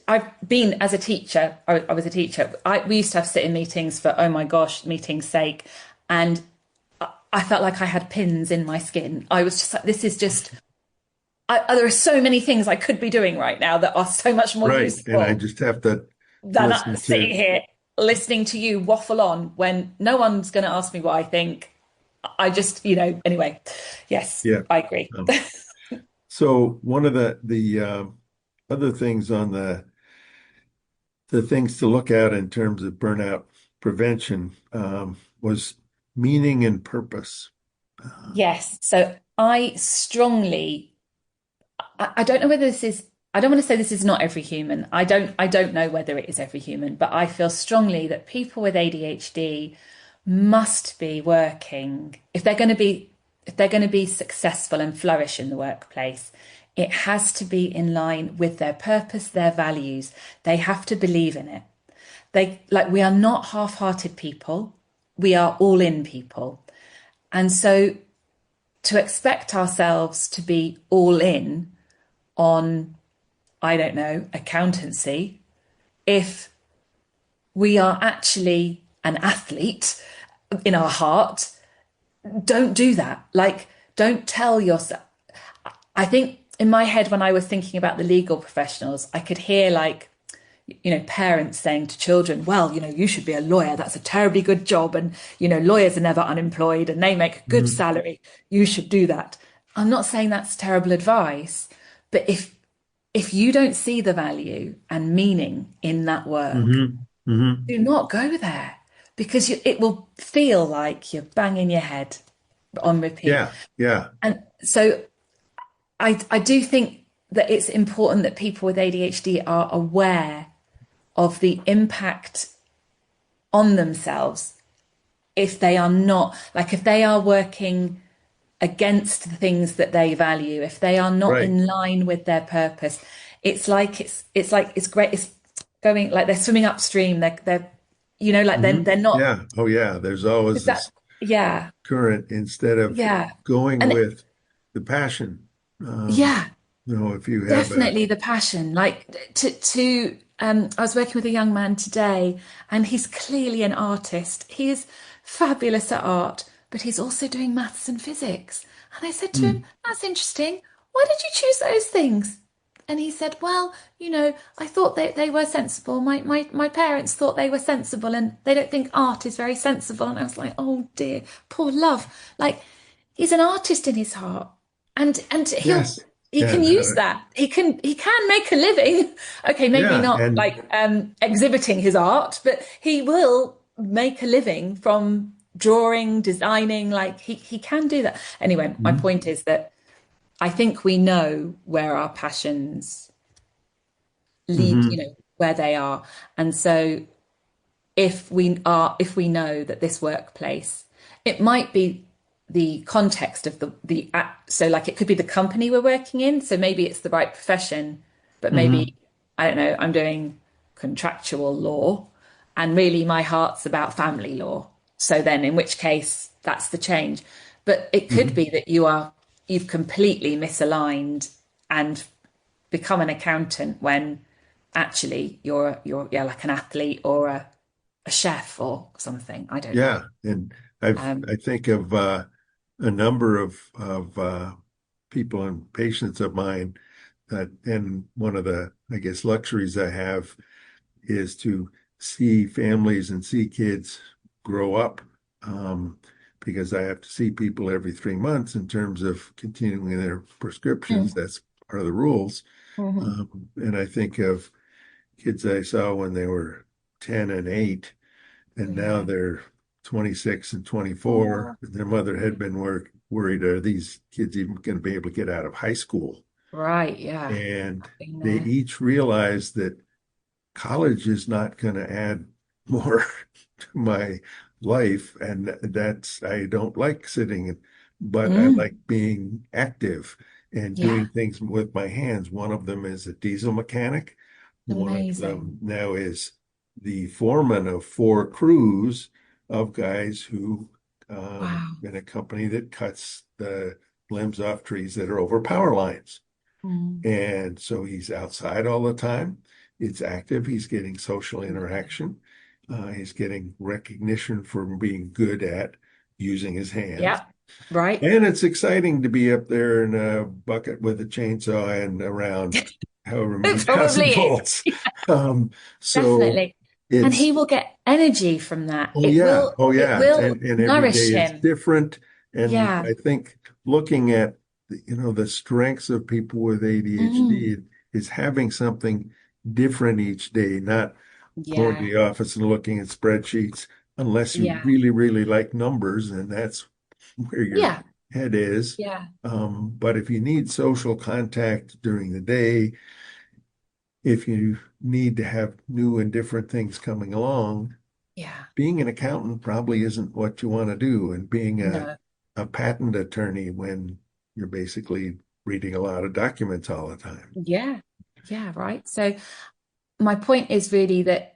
Speaker 3: I've been as a teacher. I was a teacher. We used to have sit-in meetings for, oh my gosh, meeting's sake. And I felt like I had pins in my skin. I was just like, this is just, there are so many things I could be doing right now that are so much more useful.
Speaker 2: And I just have to
Speaker 3: than sitting here listening to you waffle on when no one's going to ask me what I think. I just, anyway, yes, I agree.
Speaker 2: So one of the other things on the things to look at in terms of burnout prevention was meaning and purpose.
Speaker 3: Yes. So I don't know whether this is, I don't want to say this is not every human. I don't know whether it is every human, but I feel strongly that people with ADHD must be working. If they're going to be successful and flourish in the workplace, it has to be in line with their purpose, their values. They have to believe in it. We are not half-hearted people. We are all in people. And so to expect ourselves to be all in on, I don't know, accountancy, if we are actually an athlete in our heart, don't do that. Like, don't tell yourself. I think in my head, when I was thinking about the legal professionals, I could hear like, parents saying to children, well, you should be a lawyer. That's a terribly good job. And, lawyers are never unemployed and they make a good salary. You should do that. I'm not saying that's terrible advice, but if you don't see the value and meaning in that work, do not go there, because it will feel like you're banging your head on repeat.
Speaker 2: Yeah.
Speaker 3: And so I do think that it's important that people with ADHD are aware of the impact on themselves if they are not, like, if they are working against the things that they value, if they are not in line with their purpose. It's great. It's going like they're swimming upstream. They're they're not.
Speaker 2: Yeah. Oh yeah. There's always this current instead of going with the passion. If you have
Speaker 3: definitely the passion, like I was working with a young man today, and he's clearly an artist. He is fabulous at art, but he's also doing maths and physics. And I said to him, that's interesting. Why did you choose those things? And he said, well, I thought they were sensible. My parents thought they were sensible, and they don't think art is very sensible. And I was like, oh dear, poor love. Like, he's an artist in his heart. And he can use that. He can make a living. Okay, maybe not exhibiting his art, but he will make a living from drawing, designing. Like, he can do that. Anyway, my point is that I think we know where our passions lead, where they are. And so if we know that this workplace, it might be the context of so like it could be the company we're working in. So maybe it's the right profession, but maybe, I don't know, I'm doing contractual law and really my heart's about family law. So then in which case that's the change. But it could be that you've completely misaligned and become an accountant when actually you're like an athlete or a chef or something. I don't know.
Speaker 2: Yeah. And I think of a number of people and patients of mine and one of the, I guess, luxuries I have is to see families and see kids grow up, because I have to see people every 3 months in terms of continuing their prescriptions. That's part of the rules. And I think of kids I saw when they were 10 and 8, and now they're 26 and 24. Their mother had been worried, are these kids even going to be able to get out of high school?
Speaker 3: Right, yeah.
Speaker 2: And they each realized that college is not going to add more to my life, and I don't like sitting, but I like being active and doing things with my hands. One of them is a diesel mechanic.
Speaker 3: Amazing.
Speaker 2: One of them now is the foreman of 4 crews of guys who in a company that cuts the limbs off trees that are over power lines. And so he's outside all the time. It's active. He's getting social interaction. He's getting recognition for being good at using his hands.
Speaker 3: Yeah, right.
Speaker 2: And it's exciting to be up there in a bucket with a chainsaw and around however many thousand volts. So
Speaker 3: definitely. And he will get energy from that.
Speaker 2: It will and
Speaker 3: nourish
Speaker 2: every day
Speaker 3: him.
Speaker 2: Is different. And I think looking at the strengths of people with ADHD is having something different each day, not going to the office and looking at spreadsheets, unless you really, really like numbers, and that's where your head is. But if you need social contact during the day, if you need to have new and different things coming along, being an accountant probably isn't what you want to do. And being a patent attorney when you're basically reading a lot of documents all the time.
Speaker 3: Yeah, right. So my point is really that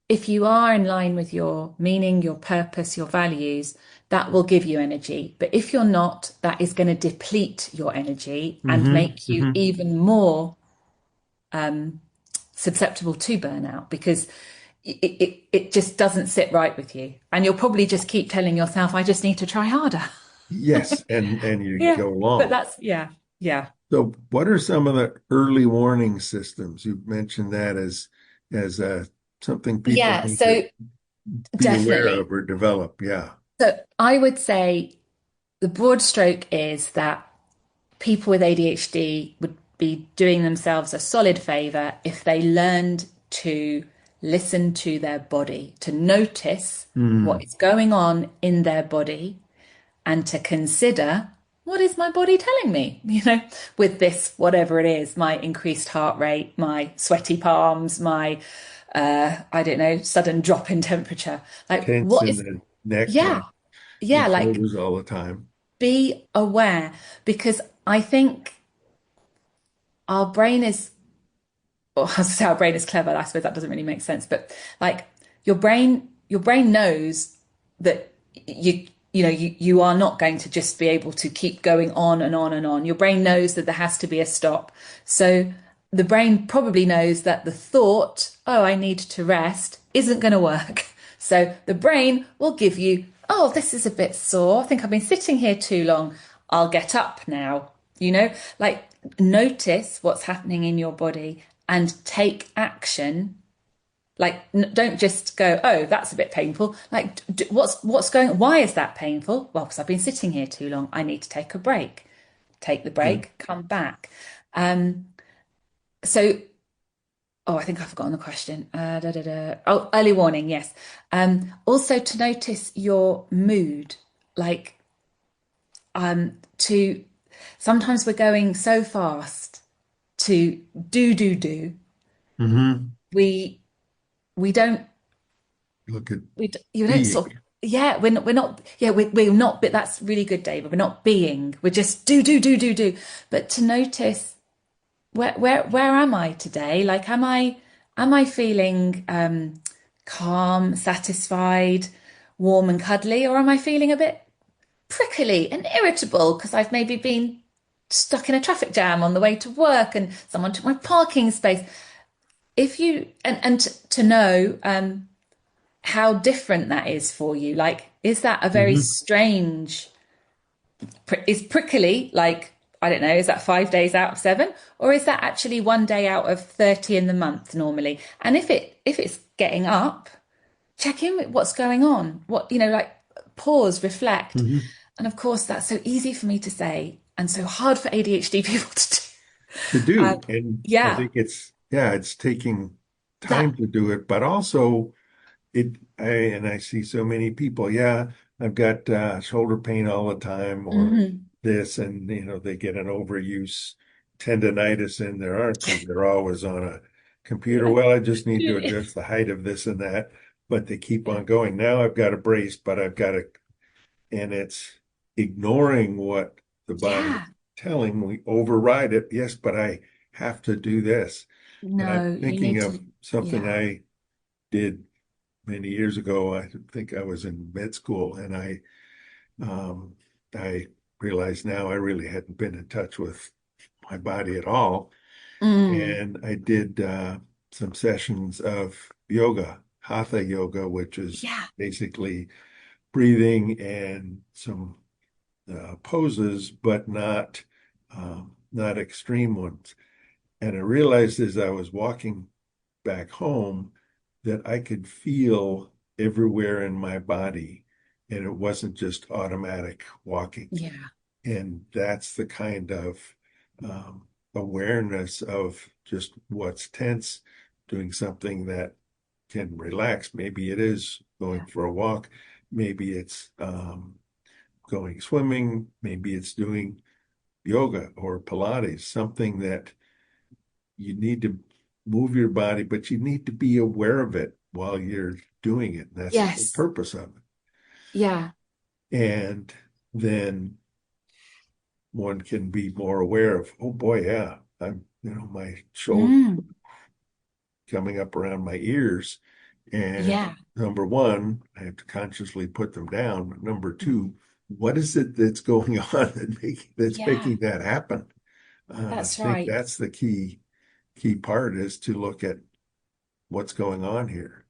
Speaker 3: if you are in line with your meaning, your purpose, your values, that will give you energy. But if you're not, that is going to deplete your energy and make you even more susceptible to burnout, because it just doesn't sit right with you. And you'll probably just keep telling yourself, I just need to try harder.
Speaker 2: Yes, and you
Speaker 3: Yeah.
Speaker 2: go
Speaker 3: But
Speaker 2: along.
Speaker 3: that's, yeah, yeah.
Speaker 2: So what are some of the early warning systems? You've mentioned that as something people
Speaker 3: Yeah.
Speaker 2: need to
Speaker 3: So
Speaker 2: be aware
Speaker 3: definitely.
Speaker 2: of or develop. Yeah.
Speaker 3: So I would say the broad stroke is that people with ADHD would be doing themselves a solid favor if they learned to listen to their body, to notice what
Speaker 2: Mm.
Speaker 3: is going on in their body, and to consider, what is my body telling me? With this, whatever it is, my increased heart rate, my sweaty palms, my, I don't know, sudden drop in temperature. Like,
Speaker 2: Tense
Speaker 3: what
Speaker 2: in
Speaker 3: is,
Speaker 2: the neck
Speaker 3: yeah,
Speaker 2: and the
Speaker 3: yeah, like
Speaker 2: shoulders all the time.
Speaker 3: be aware, because I think our brain is, or I was say our brain is clever. I suppose that doesn't really make sense, but like your brain knows that you are not going to just be able to keep going on and on and on. Your brain knows that there has to be a stop. So the brain probably knows that the thought, oh, I need to rest, isn't going to work. So the brain will give you, oh, this is a bit sore. I think I've been sitting here too long. I'll get up now. Like, notice what's happening in your body and take action. Like, don't just go, oh, that's a bit painful. Like, what's going, why is that painful? Well, because I've been sitting here too long. I need to take a break. Take the
Speaker 2: Good.
Speaker 3: break, come back. So, oh, I think I've forgotten the question. Oh, early warning, yes. Also to notice your mood, like, to sometimes we're going so fast to do.
Speaker 2: Hmm.
Speaker 3: We don't
Speaker 2: Look at
Speaker 3: you don't
Speaker 2: being.
Speaker 3: sort of, yeah, we're not yeah, we're not, but that's really good, David. We're not being, we're just do. But to notice, where am I today? Like, am I feeling calm, satisfied, warm and cuddly, or am I feeling a bit prickly and irritable because I've maybe been stuck in a traffic jam on the way to work and someone took my parking space? If you and to know how different that is for you. Like, is that a very
Speaker 2: Hmm.
Speaker 3: strange, is prickly, like, I don't know, is that 5 days out of 7? Or is that actually 1 day out of 30 in the month normally? And if it's getting up, check in with what's going on. Like, pause, reflect.
Speaker 2: Hmm.
Speaker 3: And of course, that's so easy for me to say and so hard for ADHD people to do.
Speaker 2: To do. And I
Speaker 3: Yeah,
Speaker 2: think it's taking time
Speaker 3: that,
Speaker 2: to do it, but also I see so many people, yeah, I've got shoulder pain all the time or
Speaker 3: mhm.
Speaker 2: this, and they get an overuse tendonitis in their arm because they're always on a computer.
Speaker 3: Yeah,
Speaker 2: Well, I just need to
Speaker 3: absolutely.
Speaker 2: adjust the height of this and that, but they keep on going. Now I've got a brace, but I've got and it's ignoring what the body is
Speaker 3: Yeah,
Speaker 2: telling. We override it. Yes, but I have to do this. And I'm
Speaker 3: no, you
Speaker 2: thinking
Speaker 3: need
Speaker 2: of
Speaker 3: to,
Speaker 2: something
Speaker 3: yeah.
Speaker 2: I did many years ago. I think I was in med school, and I realized now I really hadn't been in touch with my body at all.
Speaker 3: Mm,
Speaker 2: And I did some sessions of yoga, hatha yoga, which is
Speaker 3: yeah.
Speaker 2: basically breathing and some poses, but not extreme ones. And I realized as I was walking back home that I could feel everywhere in my body, and it wasn't just automatic walking.
Speaker 3: Yeah.
Speaker 2: And that's the kind of awareness of just what's tense, doing something that can relax. Maybe it is going
Speaker 3: Yeah.
Speaker 2: for a walk. Maybe it's going swimming. Maybe it's doing yoga or Pilates, something that you need to move your body, but you need to be aware of it while you're doing it. That's the whole
Speaker 3: Yes.
Speaker 2: purpose of
Speaker 3: Yeah.
Speaker 2: it. And then one can be more aware of, oh boy, yeah, my shoulder
Speaker 3: Mm.
Speaker 2: coming up around my ears And
Speaker 3: Yeah.
Speaker 2: number one, I have to consciously put them down. But number two, what is it that's going on that's
Speaker 3: Yeah,
Speaker 2: making that happen? I
Speaker 3: that's
Speaker 2: think
Speaker 3: right.
Speaker 2: that's the key part is to look at what's going on here.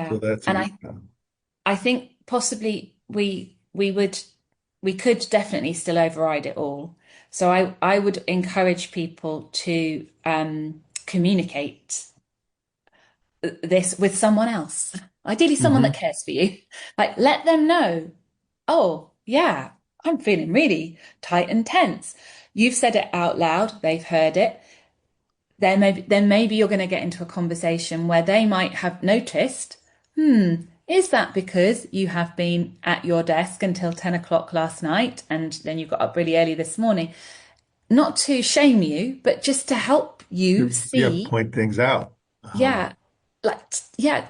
Speaker 2: So
Speaker 3: Yeah.
Speaker 2: that's
Speaker 3: And
Speaker 2: a
Speaker 3: I think possibly we could definitely still override it all. So I would encourage people to communicate this with someone else, ideally someone that
Speaker 2: Mhm.
Speaker 3: cares for you. Like let them know, oh yeah, I'm feeling really tight and tense. You've said it out loud, they've heard it. Then maybe you're going to get into a conversation where they might have noticed, is that because you have been at your desk until 10 o'clock last night and then you got up really early this morning? Not to shame you, but just to help you
Speaker 2: Yeah,
Speaker 3: see,
Speaker 2: point things out.
Speaker 3: yeah, like, yeah,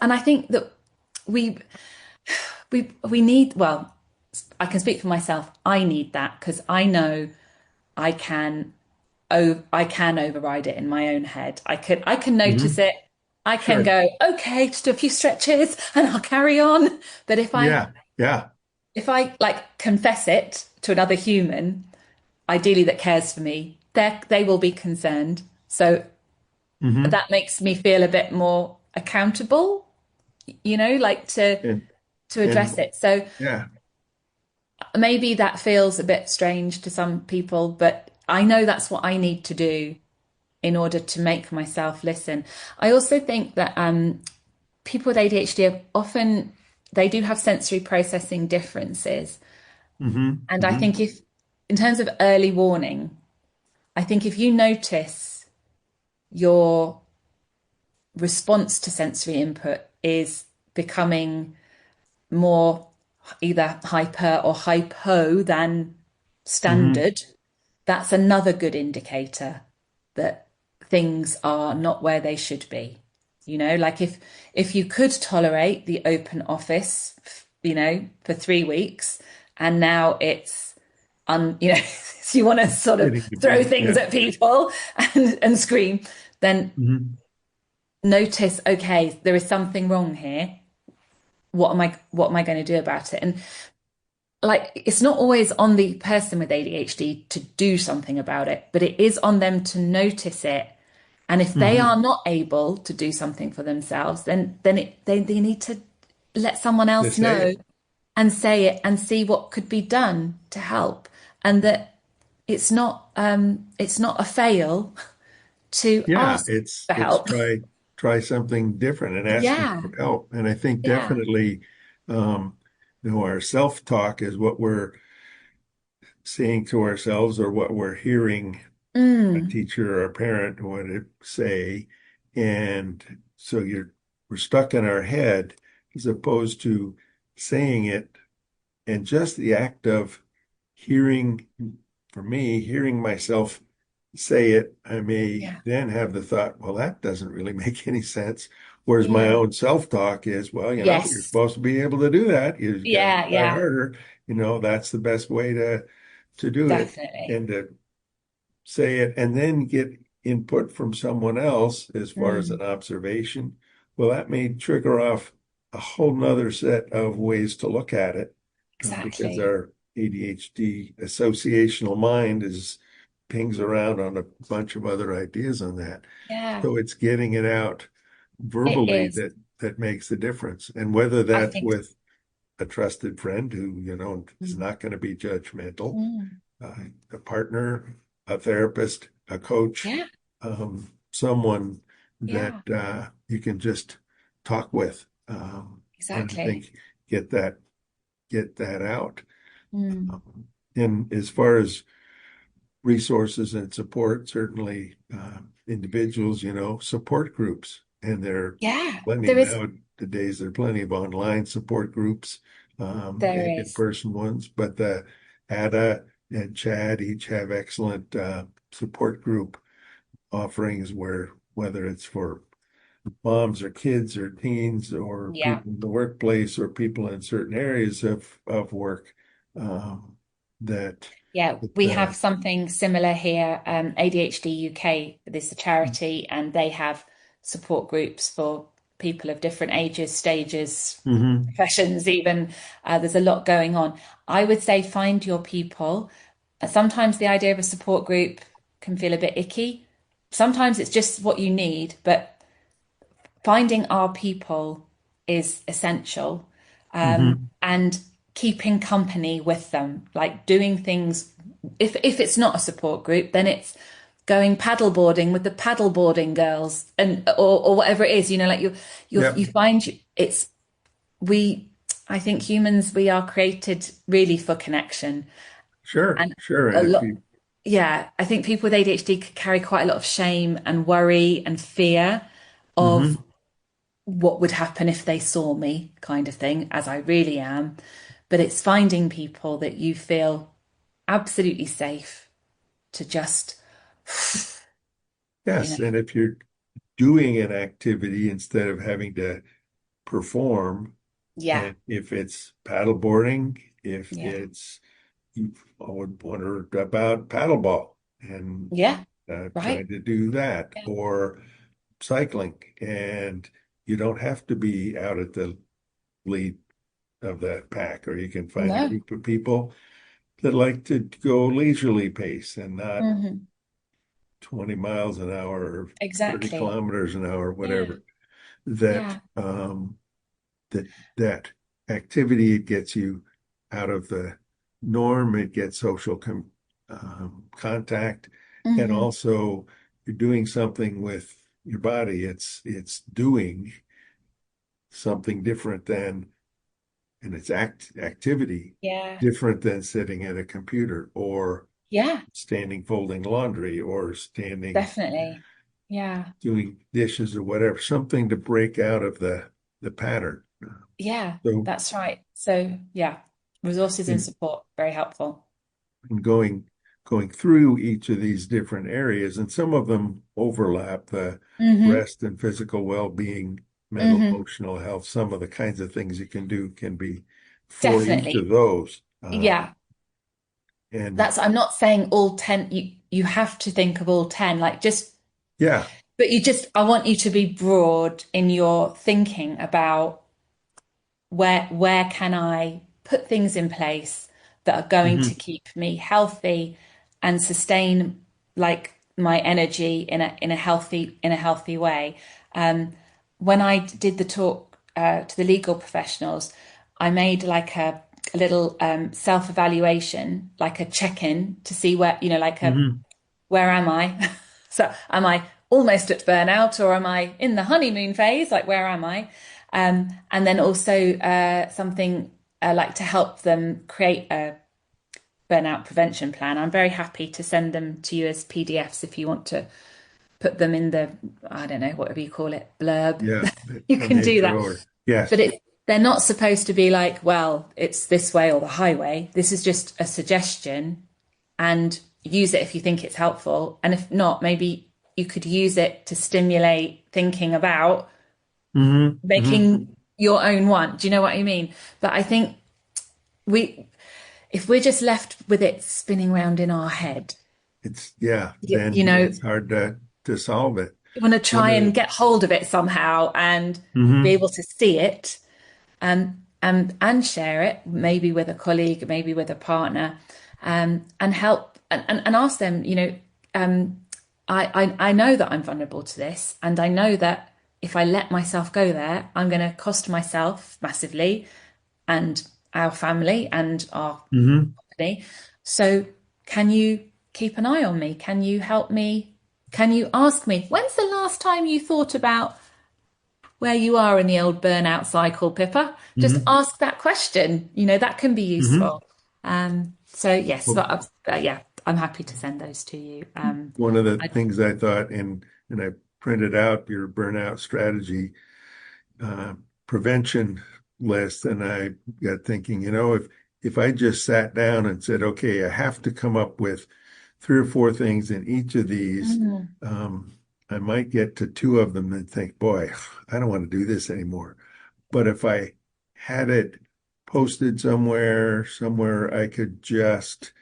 Speaker 3: and I think that we, we need, well, I can speak for myself. I need that because I know I can I can override it in my own head. I can notice
Speaker 2: Mhm.
Speaker 3: it. I can
Speaker 2: Sure.
Speaker 3: go, okay, just do a few stretches and I'll carry on. But
Speaker 2: Yeah. Yeah.
Speaker 3: if I like confess it to another human, ideally that cares for me, they will be concerned. So
Speaker 2: Hmm.
Speaker 3: that makes me feel a bit more accountable, like
Speaker 2: And
Speaker 3: to
Speaker 2: and
Speaker 3: address it. So
Speaker 2: yeah.
Speaker 3: maybe that feels a bit strange to some people, but I know that's what I need to do in order to make myself listen. I also think that people with ADHD are often they do have sensory processing differences,
Speaker 2: Hmm.
Speaker 3: and I
Speaker 2: Hmm.
Speaker 3: think if in terms of early warning, I think if you notice your response to sensory input is becoming more either hyper or hypo than
Speaker 2: Hmm.
Speaker 3: standard, that's another good indicator that things are not where they should be. Like if you could tolerate the open office, for 3 weeks, and now it's so you want to sort of
Speaker 2: Getting to
Speaker 3: throw
Speaker 2: be,
Speaker 3: things
Speaker 2: yeah.
Speaker 3: at people and scream, then
Speaker 2: Hmm.
Speaker 3: notice, okay, there is something wrong here. What am I going to do about it? And like it's not always on the person with ADHD to do something about it, but it is on them to notice it. And if they
Speaker 2: Hmm.
Speaker 3: are not able to do something for themselves, then they need to let someone
Speaker 2: They
Speaker 3: else
Speaker 2: say
Speaker 3: know
Speaker 2: it.
Speaker 3: and say it and see what could be done to help. And that it's not a fail to
Speaker 2: Yeah,
Speaker 3: ask for
Speaker 2: it's
Speaker 3: help.
Speaker 2: try something different and asking
Speaker 3: Yeah,
Speaker 2: for help. And I think
Speaker 3: yeah,
Speaker 2: definitely, um, our self-talk is what we're saying to ourselves or what we're hearing a
Speaker 3: mm,
Speaker 2: teacher or a parent would say. And so we're stuck in our head as opposed to saying it. And just the act of hearing, for me, hearing myself say it, I may
Speaker 3: yeah,
Speaker 2: then have the thought, well, that doesn't really make any sense. Whereas my
Speaker 3: yeah,
Speaker 2: own self-talk is, well, you're
Speaker 3: yes,
Speaker 2: supposed to be able to do that. You got to
Speaker 3: yeah,
Speaker 2: try
Speaker 3: yeah,
Speaker 2: harder. That's the best way to do it
Speaker 3: definitely.
Speaker 2: and to say it and then get input from someone else as far as an
Speaker 3: Mm,
Speaker 2: observation. Well, that may trigger off a whole nother set of ways to look at it because
Speaker 3: exactly.
Speaker 2: our ADHD associational mind is pings around on a bunch of other ideas on that.
Speaker 3: Yeah,
Speaker 2: So it's getting it out
Speaker 3: it
Speaker 2: verbally
Speaker 3: is.
Speaker 2: that makes the difference. And whether
Speaker 3: I
Speaker 2: that's
Speaker 3: think.
Speaker 2: with a trusted friend who, is
Speaker 3: Mm,
Speaker 2: not going to be judgmental,
Speaker 3: mm,
Speaker 2: uh, a partner, a therapist, a coach,
Speaker 3: yeah,
Speaker 2: someone that
Speaker 3: yeah,
Speaker 2: you can just talk with, and I
Speaker 3: exactly.
Speaker 2: think get that get that out.
Speaker 3: Mm,
Speaker 2: Um, and as far as resources and support, certainly individuals, support groups, and there are
Speaker 3: yeah,
Speaker 2: plenty
Speaker 3: there is.
Speaker 2: nowadays. There are plenty of online support groups,
Speaker 3: There
Speaker 2: and
Speaker 3: is.
Speaker 2: in-person ones, but the ADA and Chad each have excellent support group offerings where whether it's for moms or kids or teens or
Speaker 3: Yeah.
Speaker 2: people in the workplace or people in certain areas of work, that
Speaker 3: Yeah,
Speaker 2: that
Speaker 3: we have something similar here. ADHD UK, this is a charity, and they have support groups for people of different ages, stages, professions, even. There's a lot going on. I would say find your people. Sometimes the idea of a support group can feel a bit icky. Sometimes it's just what you need, but finding our people is essential. And keeping company with them, like doing things. If it's not a support group, then it's going paddleboarding with the paddleboarding girls, and or whatever it is. Like you find it's I think humans, we are created really for connection.
Speaker 2: Sure,
Speaker 3: And
Speaker 2: sure.
Speaker 3: a lot, yeah, I think people with ADHD carry quite a lot of shame and worry and fear of what would happen if they saw me, kind of thing, as I really am. But it's finding people that you feel absolutely safe to just,
Speaker 2: yes. And if you're doing an activity instead of having to perform, and if it's paddleboarding, if it's, I would wonder about paddleball and trying to do that, or cycling, and you don't have to be out at the lead of that pack, or you can find a group of people that like to go leisurely pace and not 20 miles an hour or 30 kilometers an hour, whatever. That that activity, it gets you out of the norm, it gets social contact, and also you're doing something with your body. It's doing something different than, and it's activity different than sitting at a computer or standing folding laundry or standing doing dishes or whatever, something to break out of the pattern.
Speaker 3: So, that's right. So resources and support, very helpful.
Speaker 2: And going through each of these different areas, and some of them overlap, the rest and physical well-being, mental, emotional health. Some of the kinds of things you can do can be for each of those. And
Speaker 3: I'm not saying all 10, you have to think of all 10, like just, but I want you to be broad in your thinking about where can I put things in place that are going to keep me healthy and sustain like my energy in a healthy way. When I did the talk to the legal professionals, I made like a little self-evaluation, like a check-in to see where, where am I? So am I almost at burnout, or am I in the honeymoon phase? Like, where am I? And then also something like to help them create a burnout prevention plan. I'm very happy to send them to you as PDFs if you want to put them in the, I don't know, whatever you call it, blurb. You can do that. But they're not supposed to be like, well, it's this way or the highway. This is just a suggestion, and use it if you think it's helpful. And if not, maybe you could use it to stimulate thinking about making your own one. Do you know what I mean? But I think if we're just left with it spinning around in our head,
Speaker 2: it's it's hard to solve it.
Speaker 3: You want to try and get hold of it somehow and be able to see it and share it, maybe with a colleague, maybe with a partner, and help and ask them, I know that I'm vulnerable to this, and I know that if I let myself go there, I'm going to cost myself massively and our family and our company. So can you keep an eye on me? Can you help me? Can you ask me, when's the last time you thought about where you are in the old burnout cycle, Pippa? Just ask that question. That can be useful. So yes, I'm happy to send those to you.
Speaker 2: One of the things I thought, and I printed out your burnout strategy prevention list, and I got thinking, if I just sat down and said, okay, I have to come up with 3 or 4 things in each of these, I might get to 2 of them and think, boy, I don't want to do this anymore. But if I had it posted somewhere I could just,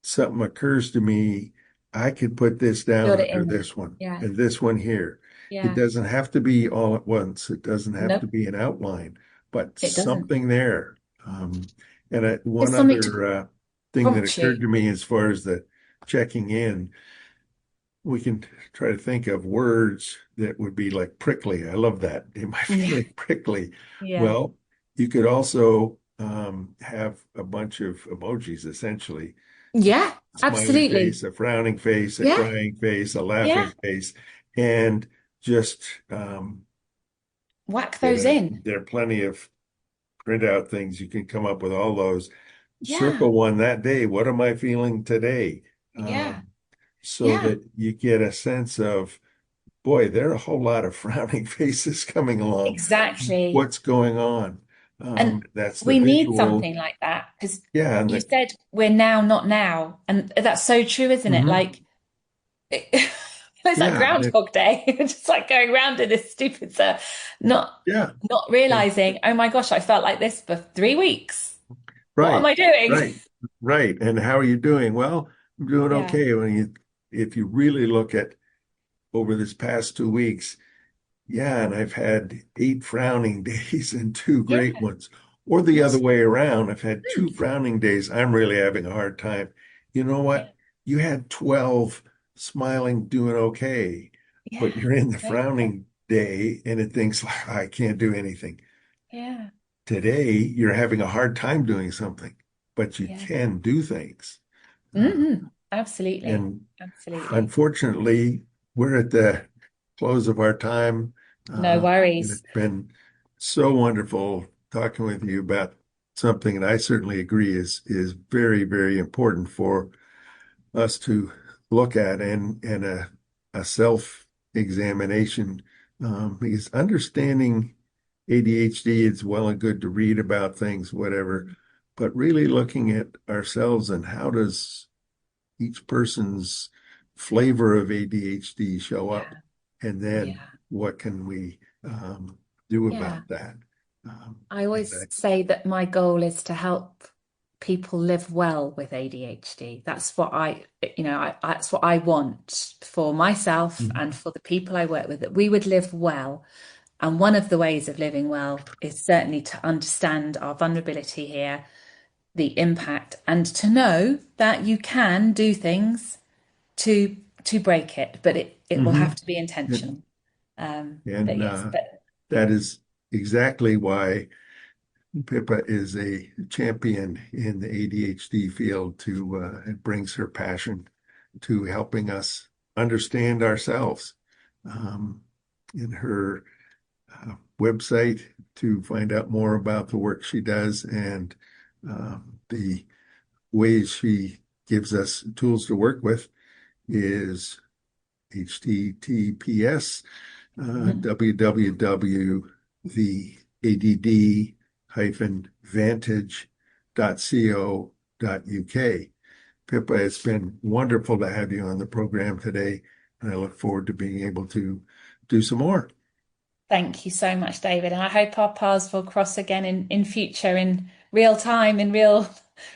Speaker 2: something occurs to me, I could put this down under this one and this one here. It doesn't have to be all at once. It doesn't have to be an outline, but something there. And one other thing that occurred to me as far as the checking in, we can try to think of words that would be like prickly. I love that. Am I feeling prickly?
Speaker 3: Yeah.
Speaker 2: Well, you could also have a bunch of emojis, essentially.
Speaker 3: Yeah, absolutely.
Speaker 2: Face, a frowning face, a crying face, a laughing face, and just
Speaker 3: whack those in.
Speaker 2: There are plenty of printout things. You can come up with all those. Circle one that day. What am I feeling today? So that you get a sense of, boy, there are a whole lot of frowning faces coming along.
Speaker 3: Exactly.
Speaker 2: What's going on?
Speaker 3: And
Speaker 2: that's
Speaker 3: we need something like that, because you said we're now, not now. And that's so true, isn't it? Like, it's like Groundhog Day. It's just like going around in this stupid not realizing, oh my gosh, I felt like this for 3 weeks. What am I doing?
Speaker 2: Right. And how are you doing? Well, I'm doing okay. If you really look at over this past 2 weeks, and I've had 8 frowning days and 2 great ones. Or the other way around, I've had 2 frowning days. I'm really having a hard time. You know what? You had 12 smiling, doing okay, but you're in the frowning day and it thinks, like, I can't do anything.
Speaker 3: Yeah.
Speaker 2: Today, you're having a hard time doing something, but you can do things.
Speaker 3: Absolutely.
Speaker 2: And unfortunately, we're at the close of our time.
Speaker 3: No worries.
Speaker 2: It's been so wonderful talking with you about something that I certainly agree is very, very important for us to look at, and a self-examination, because understanding ADHD, it's well and good to read about things, whatever, but really looking at ourselves and how does each person's flavor of ADHD show up, and then what can we do about that?
Speaker 3: I always say that my goal is to help people live well with ADHD. That's what that's what I want for myself and for the people I work with, that we would live well. And one of the ways of living well is certainly to understand our vulnerability here, the impact, and to know that you can do things to break it, but it will have to be intentional.
Speaker 2: That is exactly why Pippa is a champion in the ADHD field. It brings her passion to helping us understand ourselves. In her website, to find out more about the work she does and the ways she gives us tools to work with, is https www.the-vantage.co.uk. Pippa, it's been wonderful to have you on the program today, and I look forward to being able to do some more.
Speaker 3: Thank you so much, David. And I hope our paths will cross again in future, in real time, in real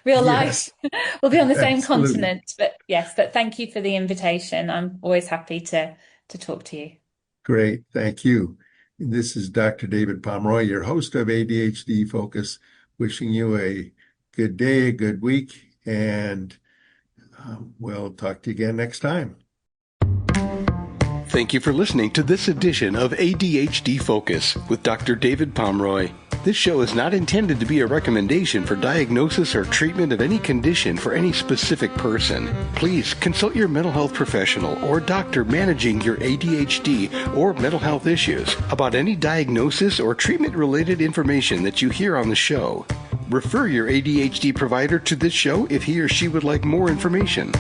Speaker 3: life. We'll be on the same continent. But thank you for the invitation. I'm always happy to talk to you.
Speaker 2: Great. Thank you. This is Dr. David Pomeroy, your host of ADHD Focus, wishing you a good day, a good week, and we'll talk to you again next time.
Speaker 1: Thank you for listening to this edition of ADHD Focus with Dr. David Pomeroy. This show is not intended to be a recommendation for diagnosis or treatment of any condition for any specific person. Please consult your mental health professional or doctor managing your ADHD or mental health issues about any diagnosis or treatment-related information that you hear on the show. Refer your ADHD provider to this show if he or she would like more information.